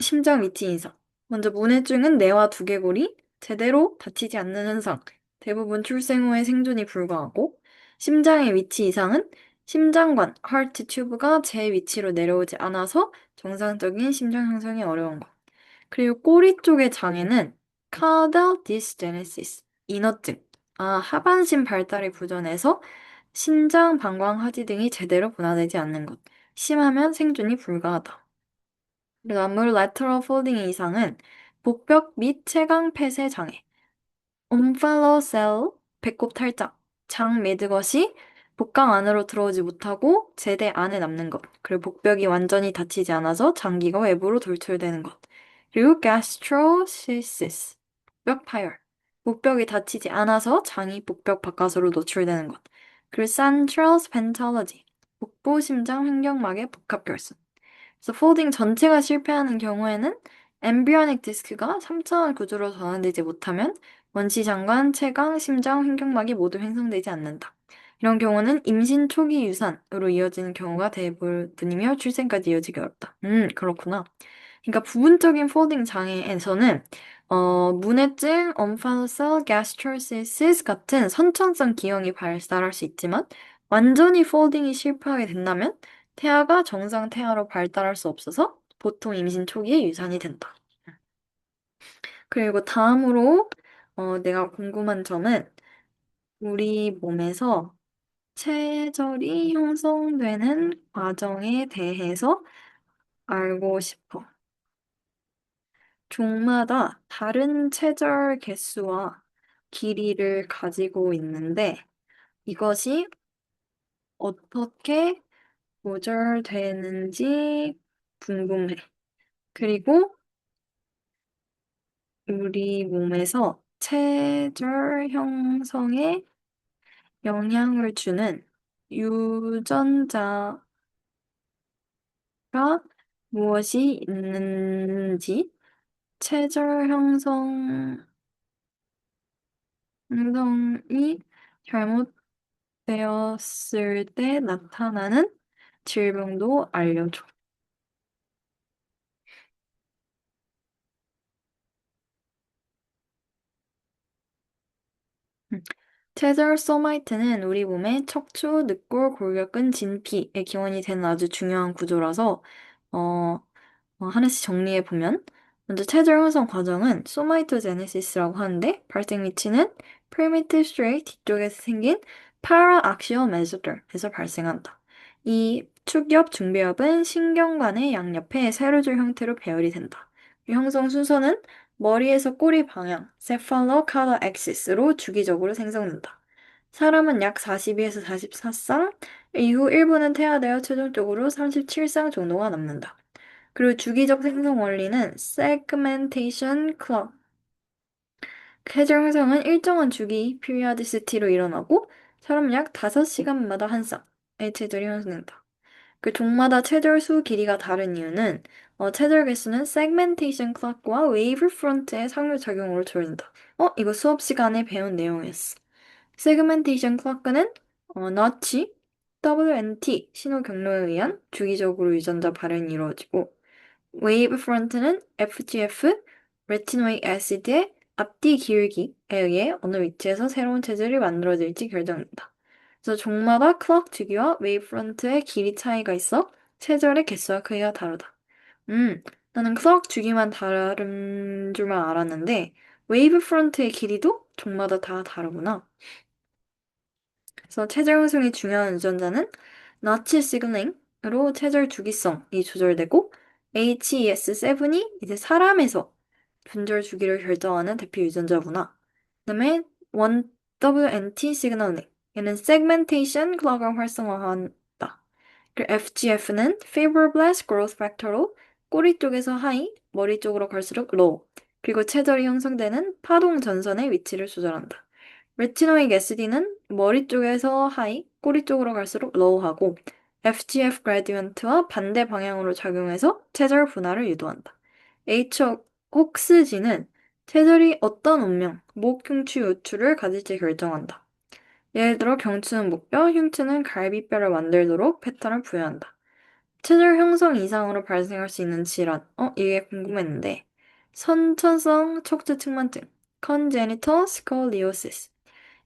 심장 위치 이상. 먼저 문해증은 뇌와 두개골이 제대로 닫히지 않는 현상. 대부분 출생 후에 생존이 불가하고, 심장의 위치 이상은 심장관, heart tube가 제 위치로 내려오지 않아서 정상적인 심장 형성이 어려운 것. 그리고 꼬리 쪽의 장애는 caudal dysgenesis, 인어증. 하반신 발달이 부전해서 심장, 방광, 하지 등이 제대로 분화되지 않는 것. 심하면 생존이 불가하다. 다음으로 lateral folding 이상은 복벽 및 채광 폐쇄 장애, 옴팔로셀, 배꼽 탈장, 장 매드것이 복강 안으로 들어오지 못하고 제대 안에 남는 것, 그리고 복벽이 완전히 닫히지 않아서 장기가 외부로 돌출되는 것, 그리고 gastroschisis, 복벽 파열, 복벽이 닫히지 않아서 장이 복벽 바깥으로 노출되는 것, 그리고 central ventrology, 복부 심장 횡격막의 복합결손. 그래서 폴딩 전체가 실패하는 경우에는 엠브리오닉 디스크가 3차원 구조로 전환되지 못하면 원시장관, 채강, 심장, 횡격막이 모두 횡성되지 않는다. 이런 경우는 임신 초기 유산으로 이어지는 경우가 대부분이며 출생까지 이어지기 어렵다. 그렇구나. 그러니까 부분적인 폴딩 장애에서는 문해증, 엄팔로셀, 가스트로시스 같은 선천성 기형이 발달할 수 있지만 완전히 폴딩이 실패하게 된다면 태아가 정상 태아로 발달할 수 없어서 보통 임신 초기에 유산이 된다. 그리고 다음으로 내가 궁금한 점은 우리 몸에서 체절이 형성되는 과정에 대해서 알고 싶어. 종마다 다른 체절 개수와 길이를 가지고 있는데 이것이 어떻게 조절되는지 궁금해. 그리고 우리 몸에서 체절 형성에 영향을 주는 유전자가 무엇이 있는지, 체절 형성이 잘못되었을 때 나타나는 질병도 알려줘. 음. 체절소마이트는 우리 몸의 척추, 늑골, 골격근, 진피의 기원이 되는 아주 중요한 구조라서 어, 하나씩 정리해 보면 먼저 체절 형성 과정은 소마이토제네시스라고 하는데 발생 위치는 프리미티브 스트레이트 뒤쪽에서 생긴 파라악시얼 메소더에서 발생한다. 이 축엽, 중배엽은 신경관의 양옆에 세로줄 형태로 배열이 된다. 이 형성 순서는 머리에서 꼬리 방향, cephalocala axis로 주기적으로 생성된다. 사람은 약 42에서 44쌍, 이후 일부는 퇴화되어 최종적으로 37쌍 정도가 남는다. 그리고 주기적 생성 원리는 segmentation clock. 쾌절 형성은 일정한 주기 periodicity로 일어나고 사람 약 5시간마다 한 쌍의 체절이 형성된다. 그 종마다 체절 수 길이가 다른 이유는 체절 개수는 segmentation clock과 wave front의 상호작용으로 조절된다. 이거 수업 시간에 배운 내용이었어. 세그멘테이션 클락크는 너치, WNT 신호 경로에 의한 주기적으로 유전자 발현이 이루어지고 웨이브 프론트는 FGF, 레티노이క్ 애시드의 앞뒤 기울기에 의해 어느 위치에서 새로운 체질이 만들어질지 결정된다. 그래서 종마다 클럭 주기와 웨이브 프론트의 길이 차이가 있어 체절의 개수와 크기가 다르다. 나는 클럭 주기만 다른 줄만 알았는데 웨이브 프론트의 길이도 종마다 다 다르구나. 그래서 체절 형성이 중요한 유전자는 나치 시그널링으로 체절 주기성이 조절되고 HES7이 이제 사람에서 분절 주기를 결정하는 대표 유전자구나. 그다음에 1WNT 시그널링 얘는 세그멘테이션 클럭을 활성화한다. 그리고 FGF는 Fibroblast Growth Factor로 꼬리 쪽에서 하이, 머리 쪽으로 갈수록 로우, 그리고 체절이 형성되는 파동 전선의 위치를 조절한다. 레티노익 애시드는 머리 쪽에서 하이, 꼬리 쪽으로 갈수록 로우하고 FGF 그레디언트와 반대 방향으로 작용해서 체절 분할을 유도한다. H혹스지는 체절이 어떤 운명, 목흉추 요추를 가질지 결정한다. 예를 들어 경추는 목뼈, 흉추는 갈비뼈를 만들도록 패턴을 부여한다. 체절 형성 이상으로 발생할 수 있는 질환, 이게 궁금했는데 선천성 척추 측만증, congenital scoliosis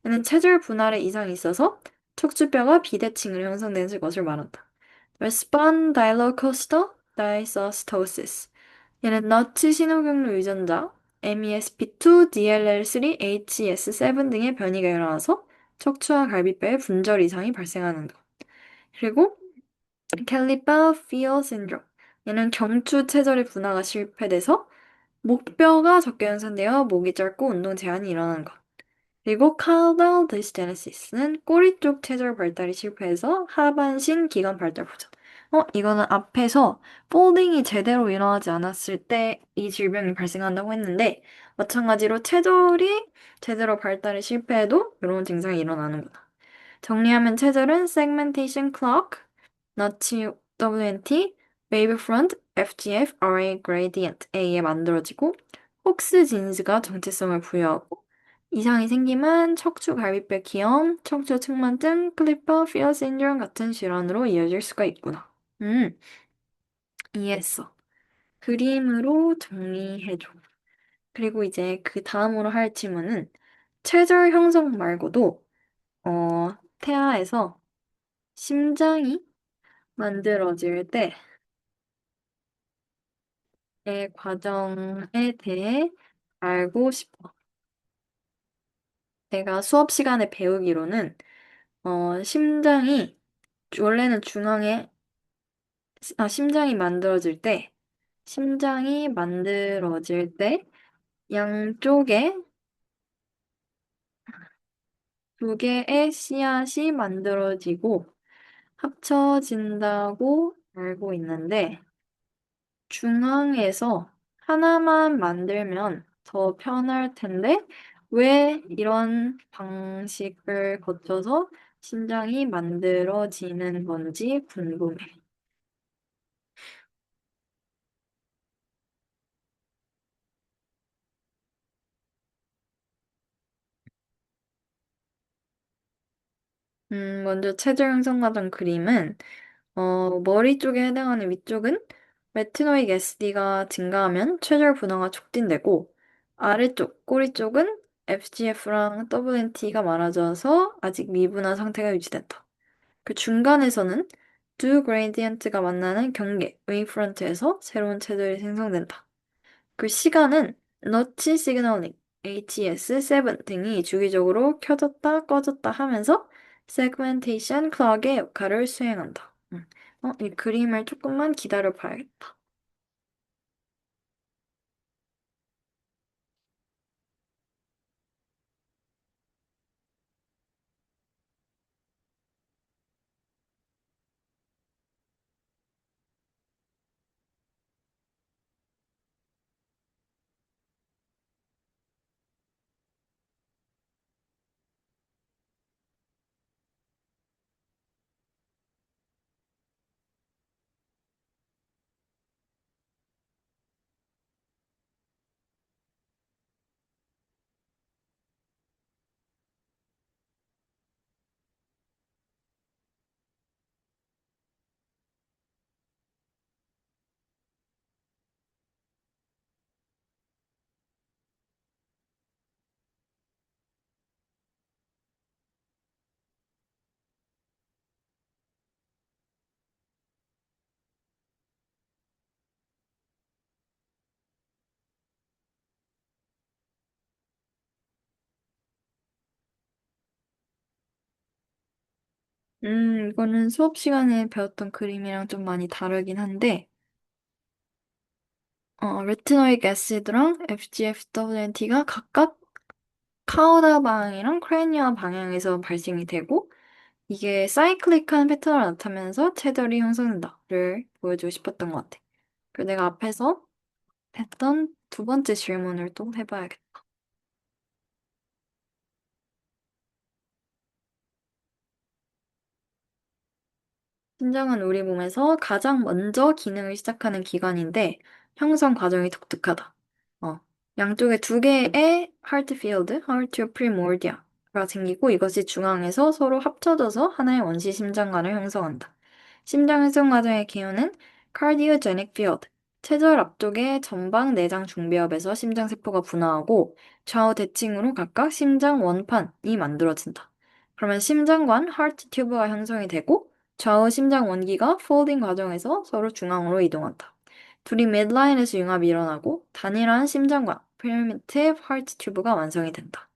얘는 체질 분할에 이상이 있어서 척추뼈가 비대칭으로 형성되는 것을 말한다. Spondylocosta dysostosis. 얘는 너치 신호경로 유전자 MESP2, DLL3, HES7 등의 변이가 일어나서 척추와 갈비뼈의 분절 이상이 발생하는 것. 그리고 캘리퍼 피어 신드롬. 얘는 경추 체절의 분화가 실패돼서 목뼈가 적게 형성되어 목이 짧고 운동 제한이 일어나는 것. 그리고 caudal dysgenesis는 꼬리 쪽 체절 발달이 실패해서 하반신 기관 발달 부전. 이거는 앞에서 폴딩이 제대로 일어나지 않았을 때 이 질병이 발생한다고 했는데 마찬가지로 체절이 제대로 발달이 실패해도 이런 증상이 일어나는구나. 정리하면 체절은 segmentation clock, 너치 WNT, wavefront, FGF, RA gradient A에 의해 만들어지고 혹스 진스가 정체성을 부여하고 이상이 생기면 척추 갈비뼈 기염, 척추 측만증, 클리퍼 피어 신드롬 같은 질환으로 이어질 수가 있구나. 음, 이해했어. 그림으로 정리해줘. 그리고 이제 그 다음으로 할 질문은 체절 형성 말고도 태아에서 심장이 만들어질 때의 과정에 대해 알고 싶어. 내가 수업 시간에 배우기로는 심장이 원래는 심장이 만들어질 때, 심장이 만들어질 때 양쪽에 두 개의 씨앗이 만들어지고 합쳐진다고 알고 있는데, 중앙에서 하나만 만들면 더 편할 텐데, 왜 이런 방식을 거쳐서 심장이 만들어지는 건지 궁금해. 먼저 체중 형성하던 그림은, 머리 쪽에 해당하는 위쪽은 레티노익 SD가 증가하면 뇌절 분화가 촉진되고, 아래쪽, 꼬리 쪽은 FGF랑 WNT가 많아져서 아직 미분화 상태가 유지된다. 그 중간에서는 두 그레디언트가 만나는 경계, 웨이프런트에서 새로운 체절이 생성된다. 그 시간은 너치 시그널링, HES7 등이 주기적으로 켜졌다 꺼졌다 하면서 세그멘테이션 클럭의 역할을 수행한다. 이 그림을 조금만 기다려 봐야겠다. 이거는 수업 시간에 배웠던 그림이랑 좀 많이 다르긴 한데, 레티노익 애시드랑 FGF-WNT가 각각 카우다 방향이랑 크레니아 방향에서 발생이 되고, 이게 사이클릭한 패턴을 나타내면서 체절이 형성된다를 보여주고 싶었던 것 같아. 그리고 내가 앞에서 했던 두 번째 질문을 또 해봐야겠다. 심장은 우리 몸에서 가장 먼저 기능을 시작하는 기관인데 형성 과정이 독특하다. 어, 양쪽에 두 개의 heart field, heart primordia가 생기고 이것이 중앙에서 서로 합쳐져서 하나의 원시 심장관을 형성한다. 심장 형성 과정의 기호는 cardiogenic field. 체절 앞쪽의 전방 내장 중배엽에서 심장세포가 분화하고 좌우 대칭으로 각각 심장 원판이 만들어진다. 그러면 심장관 heart tube가 형성이 되고 좌우 심장 원기가 folding 과정에서 서로 중앙으로 이동한다. 둘이 midline에서 융합이 일어나고 단일한 심장관 primitive heart tube가 완성이 된다.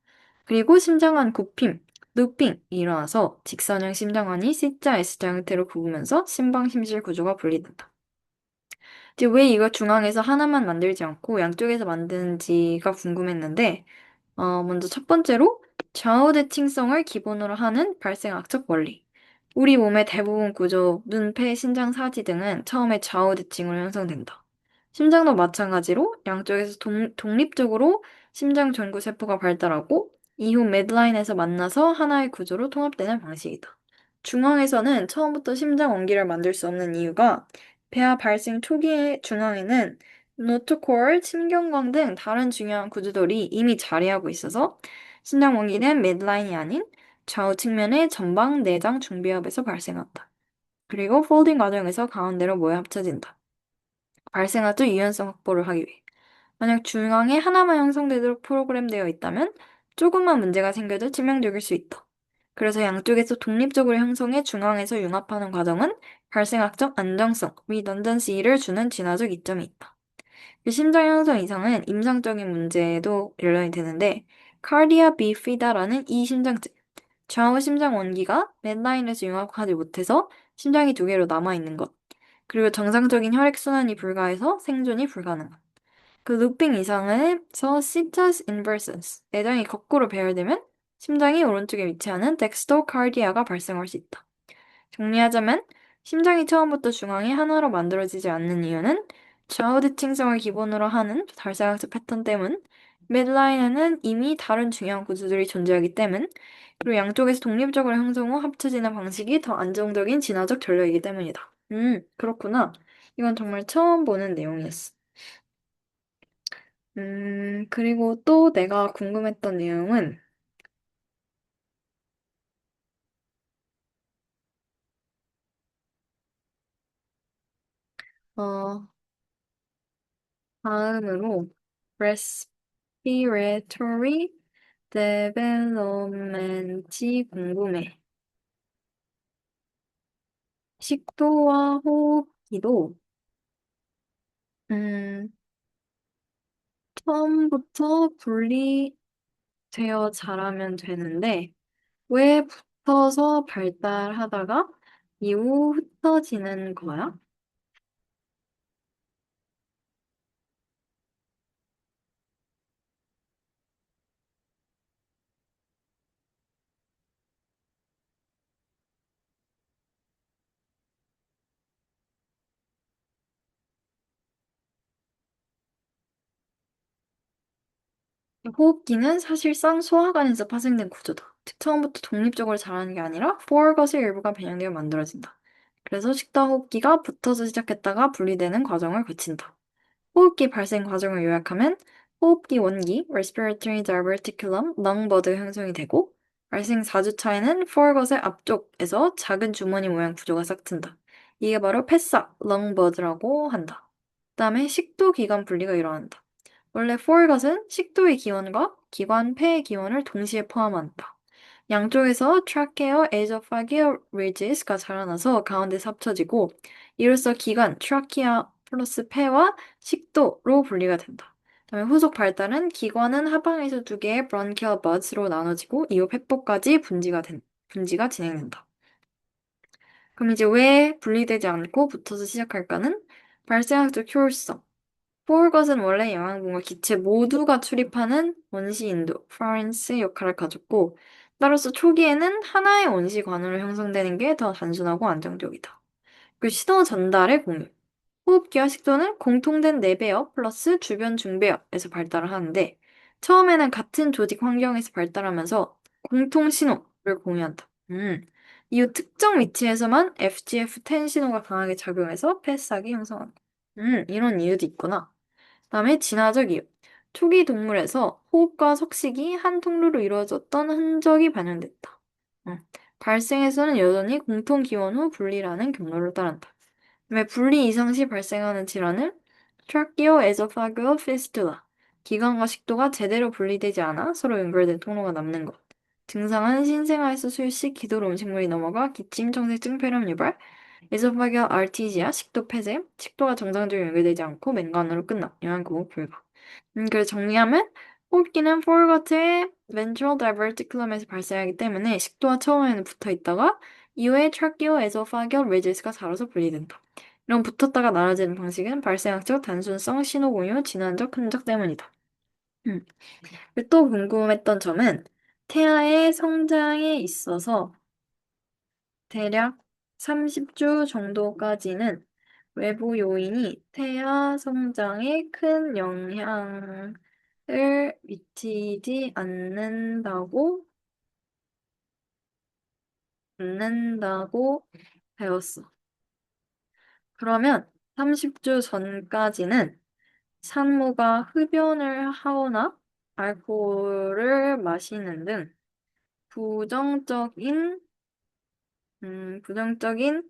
그리고 심장관 굽힘 루핑이 일어나서 직선형 심장관이 C자, S자 형태로 굽으면서 심방심실 구조가 분리된다. 이제 왜 이걸 중앙에서 하나만 만들지 않고 양쪽에서 만드는지가 궁금했는데, 먼저 첫 번째로 좌우 대칭성을 기본으로 하는 발생학적 원리. 우리 몸의 대부분 구조, 눈, 폐, 신장, 사지 등은 처음에 좌우 대칭으로 형성된다. 심장도 마찬가지로 양쪽에서 독립적으로 심장 전구 세포가 발달하고 이후 medline에서 만나서 하나의 구조로 통합되는 방식이다. 중앙에서는 처음부터 심장 원기를 만들 수 없는 이유가 폐하 발생 초기의 중앙에는 노토코어, 심경광 등 다른 중요한 구조들이 이미 자리하고 있어서 심장 원기는 midline이 아닌 좌우 측면의 전방 내장 중비압에서 발생한다. 그리고 폴딩 과정에서 가운데로 모여 합쳐진다. 발생하죠 유연성 확보를 하기 위해. 만약 중앙에 하나만 형성되도록 프로그램되어 있다면 조금만 문제가 생겨도致命적일 수 있다. 그래서 양쪽에서 독립적으로 형성해 중앙에서 융합하는 과정은 발생학적 안정성, redundancy를 주는 진화적 이점이 있다. 그 심장 형성 이상은 임상적인 문제에도 연관이 되는데 cardia bifida라는 이 심장증, 좌우 심장 원기가 맨라인에서 융합하지 못해서 심장이 두 개로 남아있는 것, 그리고 정상적인 혈액순환이 불가해서 생존이 불가능한 것. 그 루핑 이상에서 시터스 인버서스, 내장이 거꾸로 배열되면 심장이 오른쪽에 위치하는 덱스토카디아가 발생할 수 있다. 정리하자면 심장이 처음부터 중앙이 하나로 만들어지지 않는 이유는 좌우 대칭성을 기본으로 하는 발생학적 패턴 때문, midline에는 이미 다른 중요한 구조들이 존재하기 때문, 그리고 양쪽에서 독립적으로 형성 후 합쳐지는 방식이 더 안정적인 진화적 전략이기 때문이다. 그렇구나. 이건 정말 처음 보는 내용이었어. 그리고 또 내가 궁금했던 내용은, 어, 다음으로, respiratory development이 궁금해. 식도와 호흡기도, 음, 처음부터 분리되어 자라면 되는데, 왜 붙어서 발달하다가 이후 흩어지는 거야? 호흡기는 사실상 소화관에서 파생된 구조다. 즉, 처음부터 독립적으로 자라는 게 아니라 포얼것의 일부가 변형되어 만들어진다. 그래서 식도와 호흡기가 붙어서 시작했다가 분리되는 과정을 거친다. 호흡기 발생 과정을 요약하면 호흡기 원기 respiratory diverticulum 렁버드 형성이 되고 발생 4주차에는 포얼것의 앞쪽에서 작은 주머니 모양 구조가 싹튼다. 이게 바로 패사 렁버드라고 한다. 그다음에 식도 기관 분리가 일어난다. 원래 포얼것은 식도의 기원과 기관 폐의 기원을 동시에 포함한다. 양쪽에서 트라케어, 에이소파기얼 리지스가 자라나서 가운데서 합쳐지고 이로써 기관, 트라키아 플러스 폐와 식도로 분리가 된다. 그다음에 후속 발달은 기관은 하방에서 두 개의 브론키얼 버즈로 나눠지고 이후 폐포까지 분지가 진행된다. 그럼 이제 왜 분리되지 않고 붙어서 시작할까는 발생학적 효율성. 포올것은 원래 영양분과 기체 모두가 출입하는 원시 인도, 프라렌스 역할을 가졌고, 따라서 초기에는 하나의 원시 관으로 형성되는 게 더 단순하고 안정적이다. 그 신호 전달의 공유. 호흡기와 식도는 공통된 내배역 플러스 주변 중배역에서 발달을 하는데, 처음에는 같은 조직 환경에서 발달하면서 공통 신호를 공유한다. 이후 특정 위치에서만 FGF10 신호가 강하게 작용해서 패스하기 형성한다. 이런 이유도 있구나. 다음에 진화적 이유. 초기 동물에서 호흡과 석식이 한 통로로 이루어졌던 흔적이 반영됐다. 음, 발생에서는 여전히 공통 기원 후 분리라는 경로를 따른다. 왜 분리 이상 시 발생하는 질환은 tracheoesophageal fistula, 기관과 식도가 제대로 분리되지 않아 서로 연결된 통로가 남는 것. 증상은 신생아에서 수유 시 기도로 음식물이 넘어가 기침, 청색증, 폐렴 유발, 에소파기얼 artesia, 식도 폐쇄, 식도가 정상적으로 연결되지 않고 맹관으로 끝나 영양 공급 불가. 그래서 정리하면 호흡기는 포르거트의 ventral diverticulum에서 발생하기 때문에 식도와 처음에는 붙어 있다가 이후에 tracheoesophageal radius가 자라서 분리된다. 이런 붙었다가 나눠지는 방식은 발생학적 단순성, 신호 공유, 진화적 흔적 때문이다. 음. 그리고 또 궁금했던 점은 태아의 성장에 있어서 대략 30주 정도까지는 외부 요인이 태아 성장에 큰 영향을 미치지 않는다고 배웠어. 그러면 30주 전까지는 산모가 흡연을 하거나 알코올을 마시는 등 부정적인, 부정적인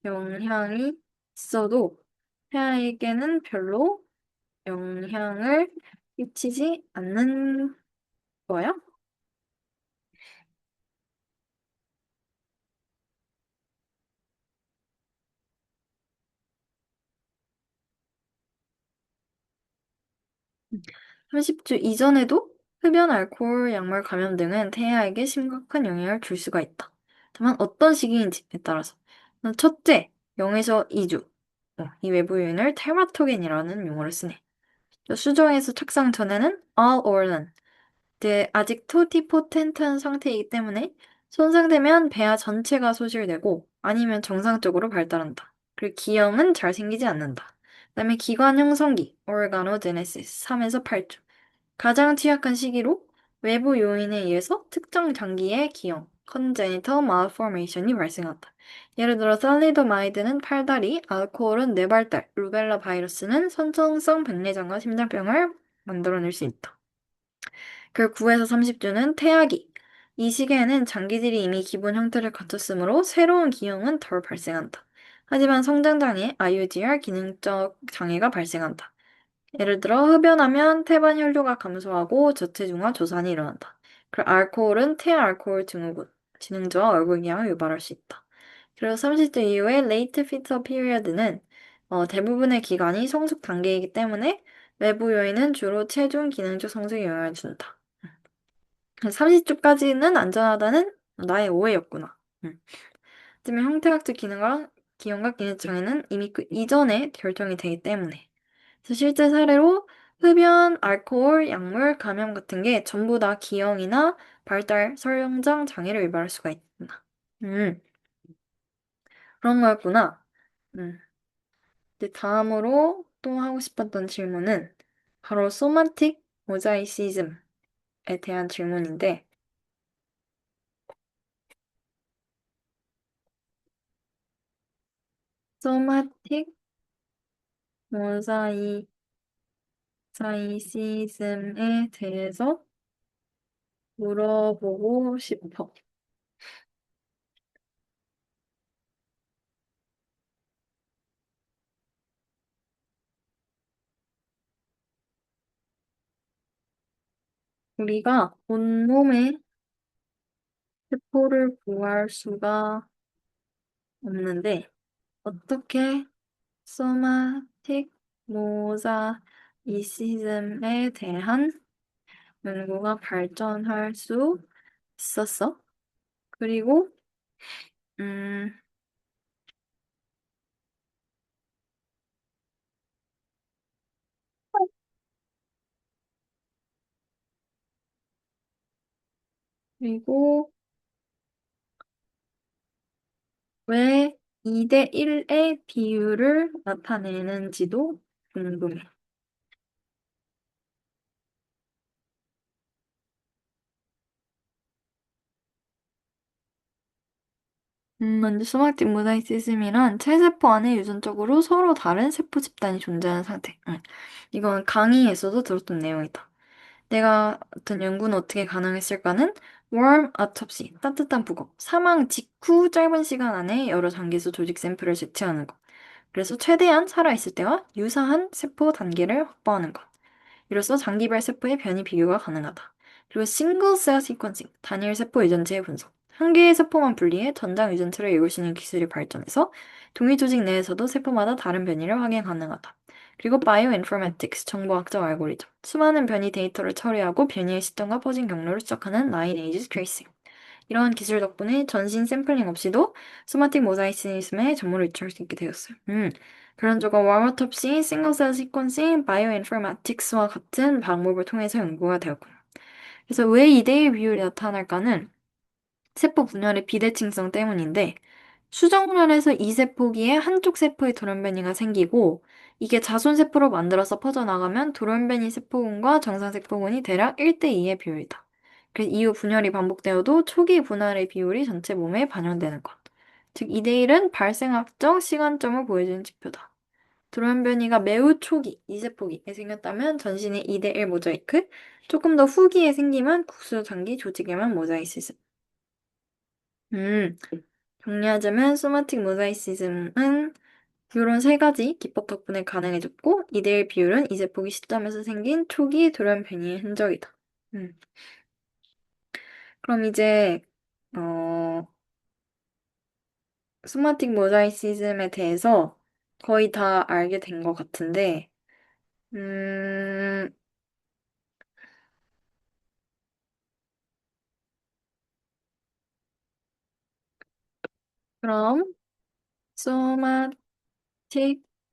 영향이 있어도 태아에게는 별로 영향을 끼치지 않는 거야? 30주 이전에도 흡연, 알코올, 약물 감염 등은 태아에게 심각한 영향을 줄 수가 있다. 다만 어떤 시기인지에 따라서. 첫째, 0에서 2주. 이 외부 요인을 테라토겐이라는 용어를 쓰네. 수정에서 착상 전에는 all or none. 아직 토티포텐트한 상태이기 때문에 손상되면 배아 전체가 소실되고 아니면 정상적으로 발달한다. 그리고 기형은 잘 생기지 않는다. 그다음에 기관 형성기 organogenesis 3에서 8주. 가장 취약한 시기로 외부 요인에 의해서 특정 장기의 기형, congenital malformation이 발생한다. 예를 들어 살리도마이드는 팔다리, 알코올은 뇌발달, 루벨라 바이러스는 선천성 백내장과 심장병을 만들어낼 수 있다. 그 9에서 30주는 태아기. 이 시기에는 장기들이 이미 기본 형태를 갖췄으므로 새로운 기형은 덜 발생한다. 하지만 성장장애, IUDR 기능적 장애가 발생한다. 예를 들어 흡연하면 태반 혈류가 감소하고 저체중과 조산이 일어난다. 그리고 알코올은 태알코올 증후군, 지능저하 얼굴 기형을 유발할 수 있다. 그리고 30대 이후에 late fetal period는 대부분의 기간이 성숙 단계이기 때문에 외부 요인은 주로 체중 기능적 성숙에 영향을 준다. 30주까지는 안전하다는 나의 오해였구나. 하지만 형태학적 기능과 기형과 기능 장애는 이미 그 이전에 결정이 되기 때문에. 그래서 실제 사례로 흡연, 알코올, 약물, 감염 같은 게 전부 다 기형이나 발달, 설정장 장애를 유발할 수가 있구나. 음, 그런 거였구나. 음. 이제 다음으로 또 하고 싶었던 질문은 바로 소마틱 모자이시즘에 대한 질문인데, 소마틱 모자이시즘에 대해서 물어보고 싶어. 우리가 온몸의 세포를 구할 수가 없는데, 어떻게 소마틱 모자이시즘에 대한 연구가 발전할 수 있었어? 그리고, 음, 그리고 왜 2대 1의 비율을 나타내는지도 궁금해. 먼저 소마틱 모자이시즘이란 체세포 안에 유전적으로 서로 다른 세포 집단이 존재하는 상태. 이건 강의에서도 들었던 내용이다. 내가 어떤 연구는 어떻게 가능했을까는 warm autopsy, 따뜻한 부검, 사망 직후 짧은 시간 안에 여러 장기수 조직 샘플을 채취하는 것. 그래서 최대한 살아있을 때와 유사한 세포 단계를 확보하는 것. 이로써 장기별 세포의 변이 비교가 가능하다. 그리고 싱글셀 시퀀싱, 단일 세포 유전체의 분석. 한 개의 세포만 분리해 전장 유전체를 읽을 수 있는 기술이 발전해서 동일 조직 내에서도 세포마다 다른 변이를 확인 가능하다. 그리고 바이오인포메틱스, 정보학적 알고리즘. 수많은 변이 데이터를 처리하고 변이의 시점과 퍼진 경로를 추적하는 라인 에이지 트레이싱. 이러한 기술 덕분에 전신 샘플링 없이도 소마틱 모자이시즘의 전모를 유출할 수 있게 되었어요. 그런 쪽은 워머톱시, 싱글셀 시퀀싱, 바이오인포메틱스와 같은 방법을 통해서 연구가 되었고요. 그래서 왜 2대1 비율이 나타날까는 세포 분열의 비대칭성 때문인데 수정란에서 이 세포기에 한쪽 세포의 돌연변이가 생기고 이게 자손세포로 만들어서 퍼져나가면 돌연변이 세포군과 정상 세포군이 대략 1대2의 비율이다. 그래서 이후 분열이 반복되어도 초기 분할의 비율이 전체 몸에 반영되는 것. 즉 2대1은 발생학적 시간점을 보여주는 지표다. 돌연변이가 매우 초기, 이세포기에 생겼다면 전신에 2대1 모자이크, 조금 더 후기에 생기면 국수장기 조직에만 모자이시즘. 음, 정리하자면 소마틱 모자이시즘은 이런 세 가지 기법 덕분에 가능해졌고, 2대1 비율은 이세포기 시점에서 생긴 초기 돌연변이의 흔적이다. 음, 그럼 이제, 어, 소마틱 모자이시즘에 대해서 거의 다 알게 된 것 같은데, 음, 그럼 소마틱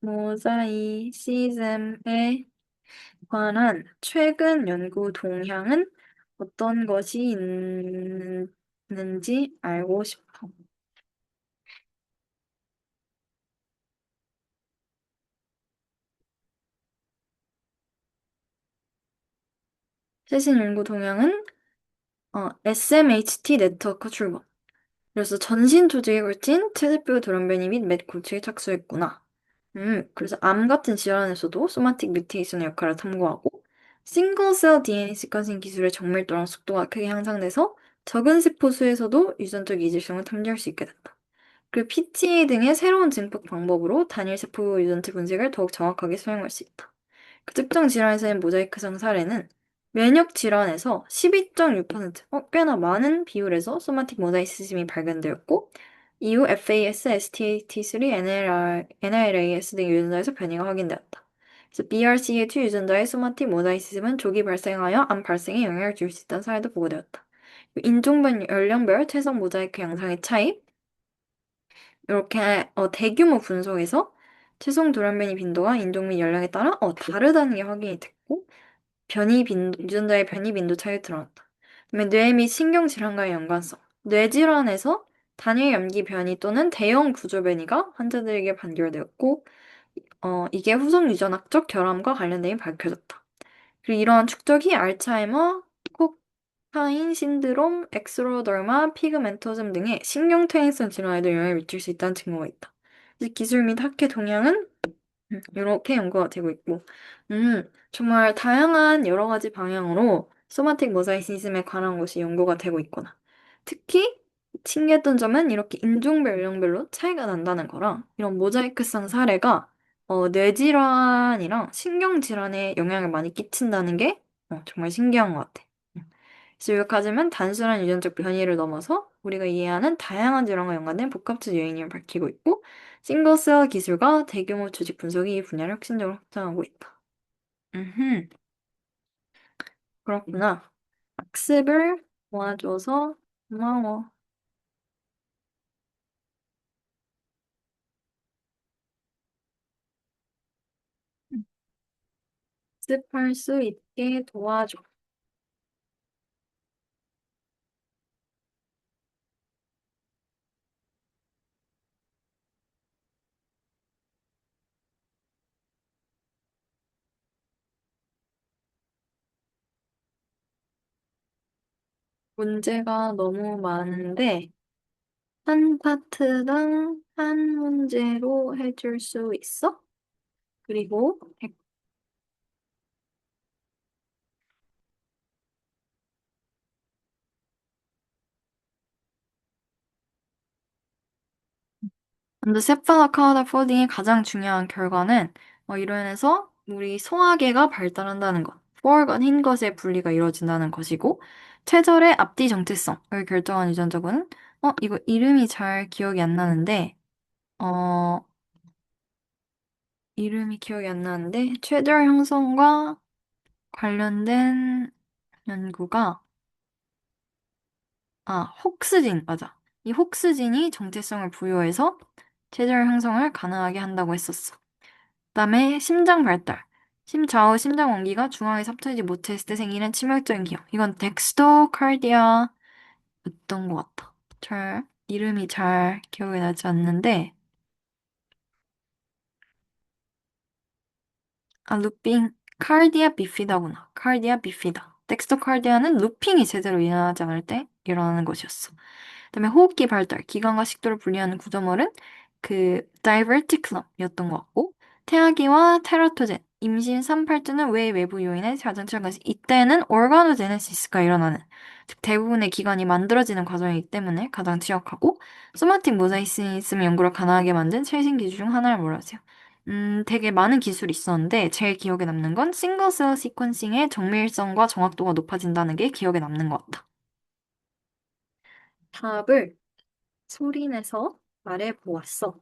모자이시즘에 관한 최근 연구 동향은 어떤 것이 있는지 알고 싶어. 최신 연구 동향은 SMHT 네트워크 출범. 그래서 전신 조직에 걸친 체질별 돌연변이 및 맷 골치에 착수했구나. 그래서 암 같은 질환에서도 소마틱 뮤테이션의 역할을 탐구하고 싱글셀 DNA 시퀀싱 기술의 정밀도랑 속도가 크게 향상돼서 적은 세포 수에서도 유전적 이질성을 탐지할 수 있게 됐다. 그리고 PTA 등의 새로운 증폭 방법으로 단일 세포 유전체 분석을 더욱 정확하게 수행할 수 있다. 그 특정 질환에서의 모자이크성 사례는 면역 질환에서 12.6%, 꽤나 많은 비율에서 소마틱 모자이시즘이 발견되었고, 이후 FAS, STAT3, NRAS 등 유전자에서 변이가 확인되었다. 그래서 BRCA2 유전자의 소마틱 모자이시즘은 조기 발생하여 암 발생에 영향을 줄 수 있다는 사례도 보고되었다. 인종별, 연령별 태석 모자이크 양상의 차이, 이렇게 대규모 분석에서 최종 돌연변이 빈도가 인종 및 연령에 따라 다르다는 게 확인이 됐고, 유전자의 변이 빈도 차이가 드러났다. 그다음에 뇌 및 신경질환과의 연관성. 뇌질환에서 단일 염기 변이 또는 대형 구조 변이가 환자들에게 판결되었고, 이게 후속 유전학적 결함과 관련됨이 밝혀졌다. 그리고 이러한 축적이 알츠하이머, 코카인 신드롬, 엑스로더마, 피그멘토즘 등의 신경퇴행성 질환에도 영향을 미칠 수 있다는 증거가 있다. 이제 기술 및 학회 동향은 이렇게 연구가 되고 있고, 정말 다양한 여러 가지 방향으로 소마틱 모사이시즘에 관한 것이 연구가 되고 있구나. 특히 신기했던 점은 이렇게 인종별, 연령별로 차이가 난다는 거랑 이런 모자이크성 사례가 뇌질환이랑 신경질환에 영향을 많이 끼친다는 게 정말 신기한 것 같아. 그래서 여기까지는 단순한 유전적 변이를 넘어서 우리가 이해하는 다양한 질환과 연관된 복합적 요인을 밝히고 있고, 싱글셀 기술과 대규모 조직 분석이 이 분야를 혁신적으로 확장하고 있다. 음, 그렇구나. 학습을 도와줘서 고마워. 학습할 수 있게 도와줘. 문제가 너무 많은데, 한 파트당 한 문제로 해줄 수 있어? 그리고 근데 세파라카우다 포딩의 가장 중요한 결과는 이로 인해서 우리 소화계가 발달한다는 것, 포얼과 흰 것의 분리가 이루어진다는 것이고 최절의 앞뒤 정체성을 결정한 유전자군은 이거 이름이 잘 기억이 안 나는데 어 이름이 기억이 안 나는데 최절 형성과 관련된 연구가 혹스진 맞아. 이 혹스진이 정체성을 부여해서 최절 형성을 가능하게 한다고 했었어. 그다음에 심장 발달. 좌우 심장 원기가 중앙에 삽혀지지 못했을 때 생기는 치명적인 기형. 이건 덱스토카디아였던 것 같아. 이름이 잘 기억이 나지 않는데, 루핑, 카르디아 비피다구나. 카르디아 비피다. 덱스토카디아는 루핑이 제대로 일어나지 않을 때 일어나는 것이었어. 그다음에 호흡기 발달, 기관과 식도를 분리하는 구조물은 그 다이버티클럼이었던 것 같고 태아기와 테라토젠, 임신 3, 8주는 외부 요인의 자전처럼 것이 이때는 오르가노제네시스가 일어나는 즉 대부분의 기관이 만들어지는 과정이기 때문에 가장 취약하고 소마틱 모자이시즘 연구를 가능하게 만든 최신 기술 중 하나를 몰아주세요. 되게 많은 기술이 있었는데 제일 기억에 남는 건 싱글셀 시퀀싱의 정밀성과 정확도가 높아진다는 게 기억에 남는 것 같아. 답을 소리내서 말해보았어.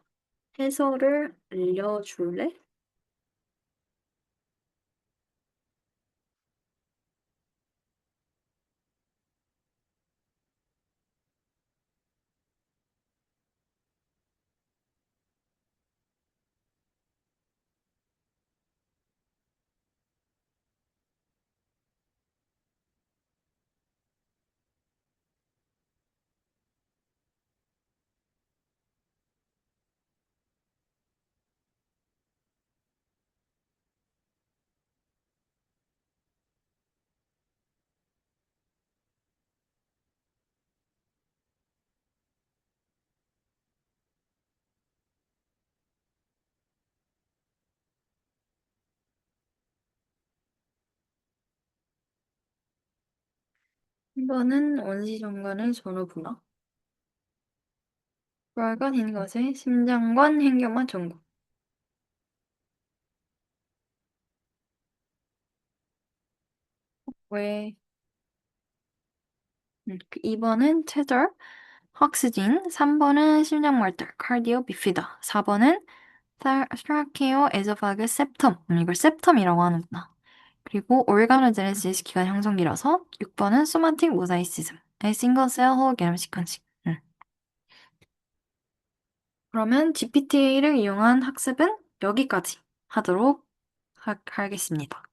해설을 알려줄래? 1번은 원시정관의 전후분화. 부활관인 것의 심장관, 행경관, 전구. 왜? 2번은 체절, 확스진. 3번은 심장말달, 카디오 비피다. 4번은 트라케오 에소파그 septum. 이걸 septum이라고 하는구나. 그리고 organogenesis 기관 형성기라서 6번은 somatic mosaicism. 싱글 셀 홀 게놈 시퀀싱. 그러면 GPTA를 이용한 학습은 여기까지 하도록 하겠습니다.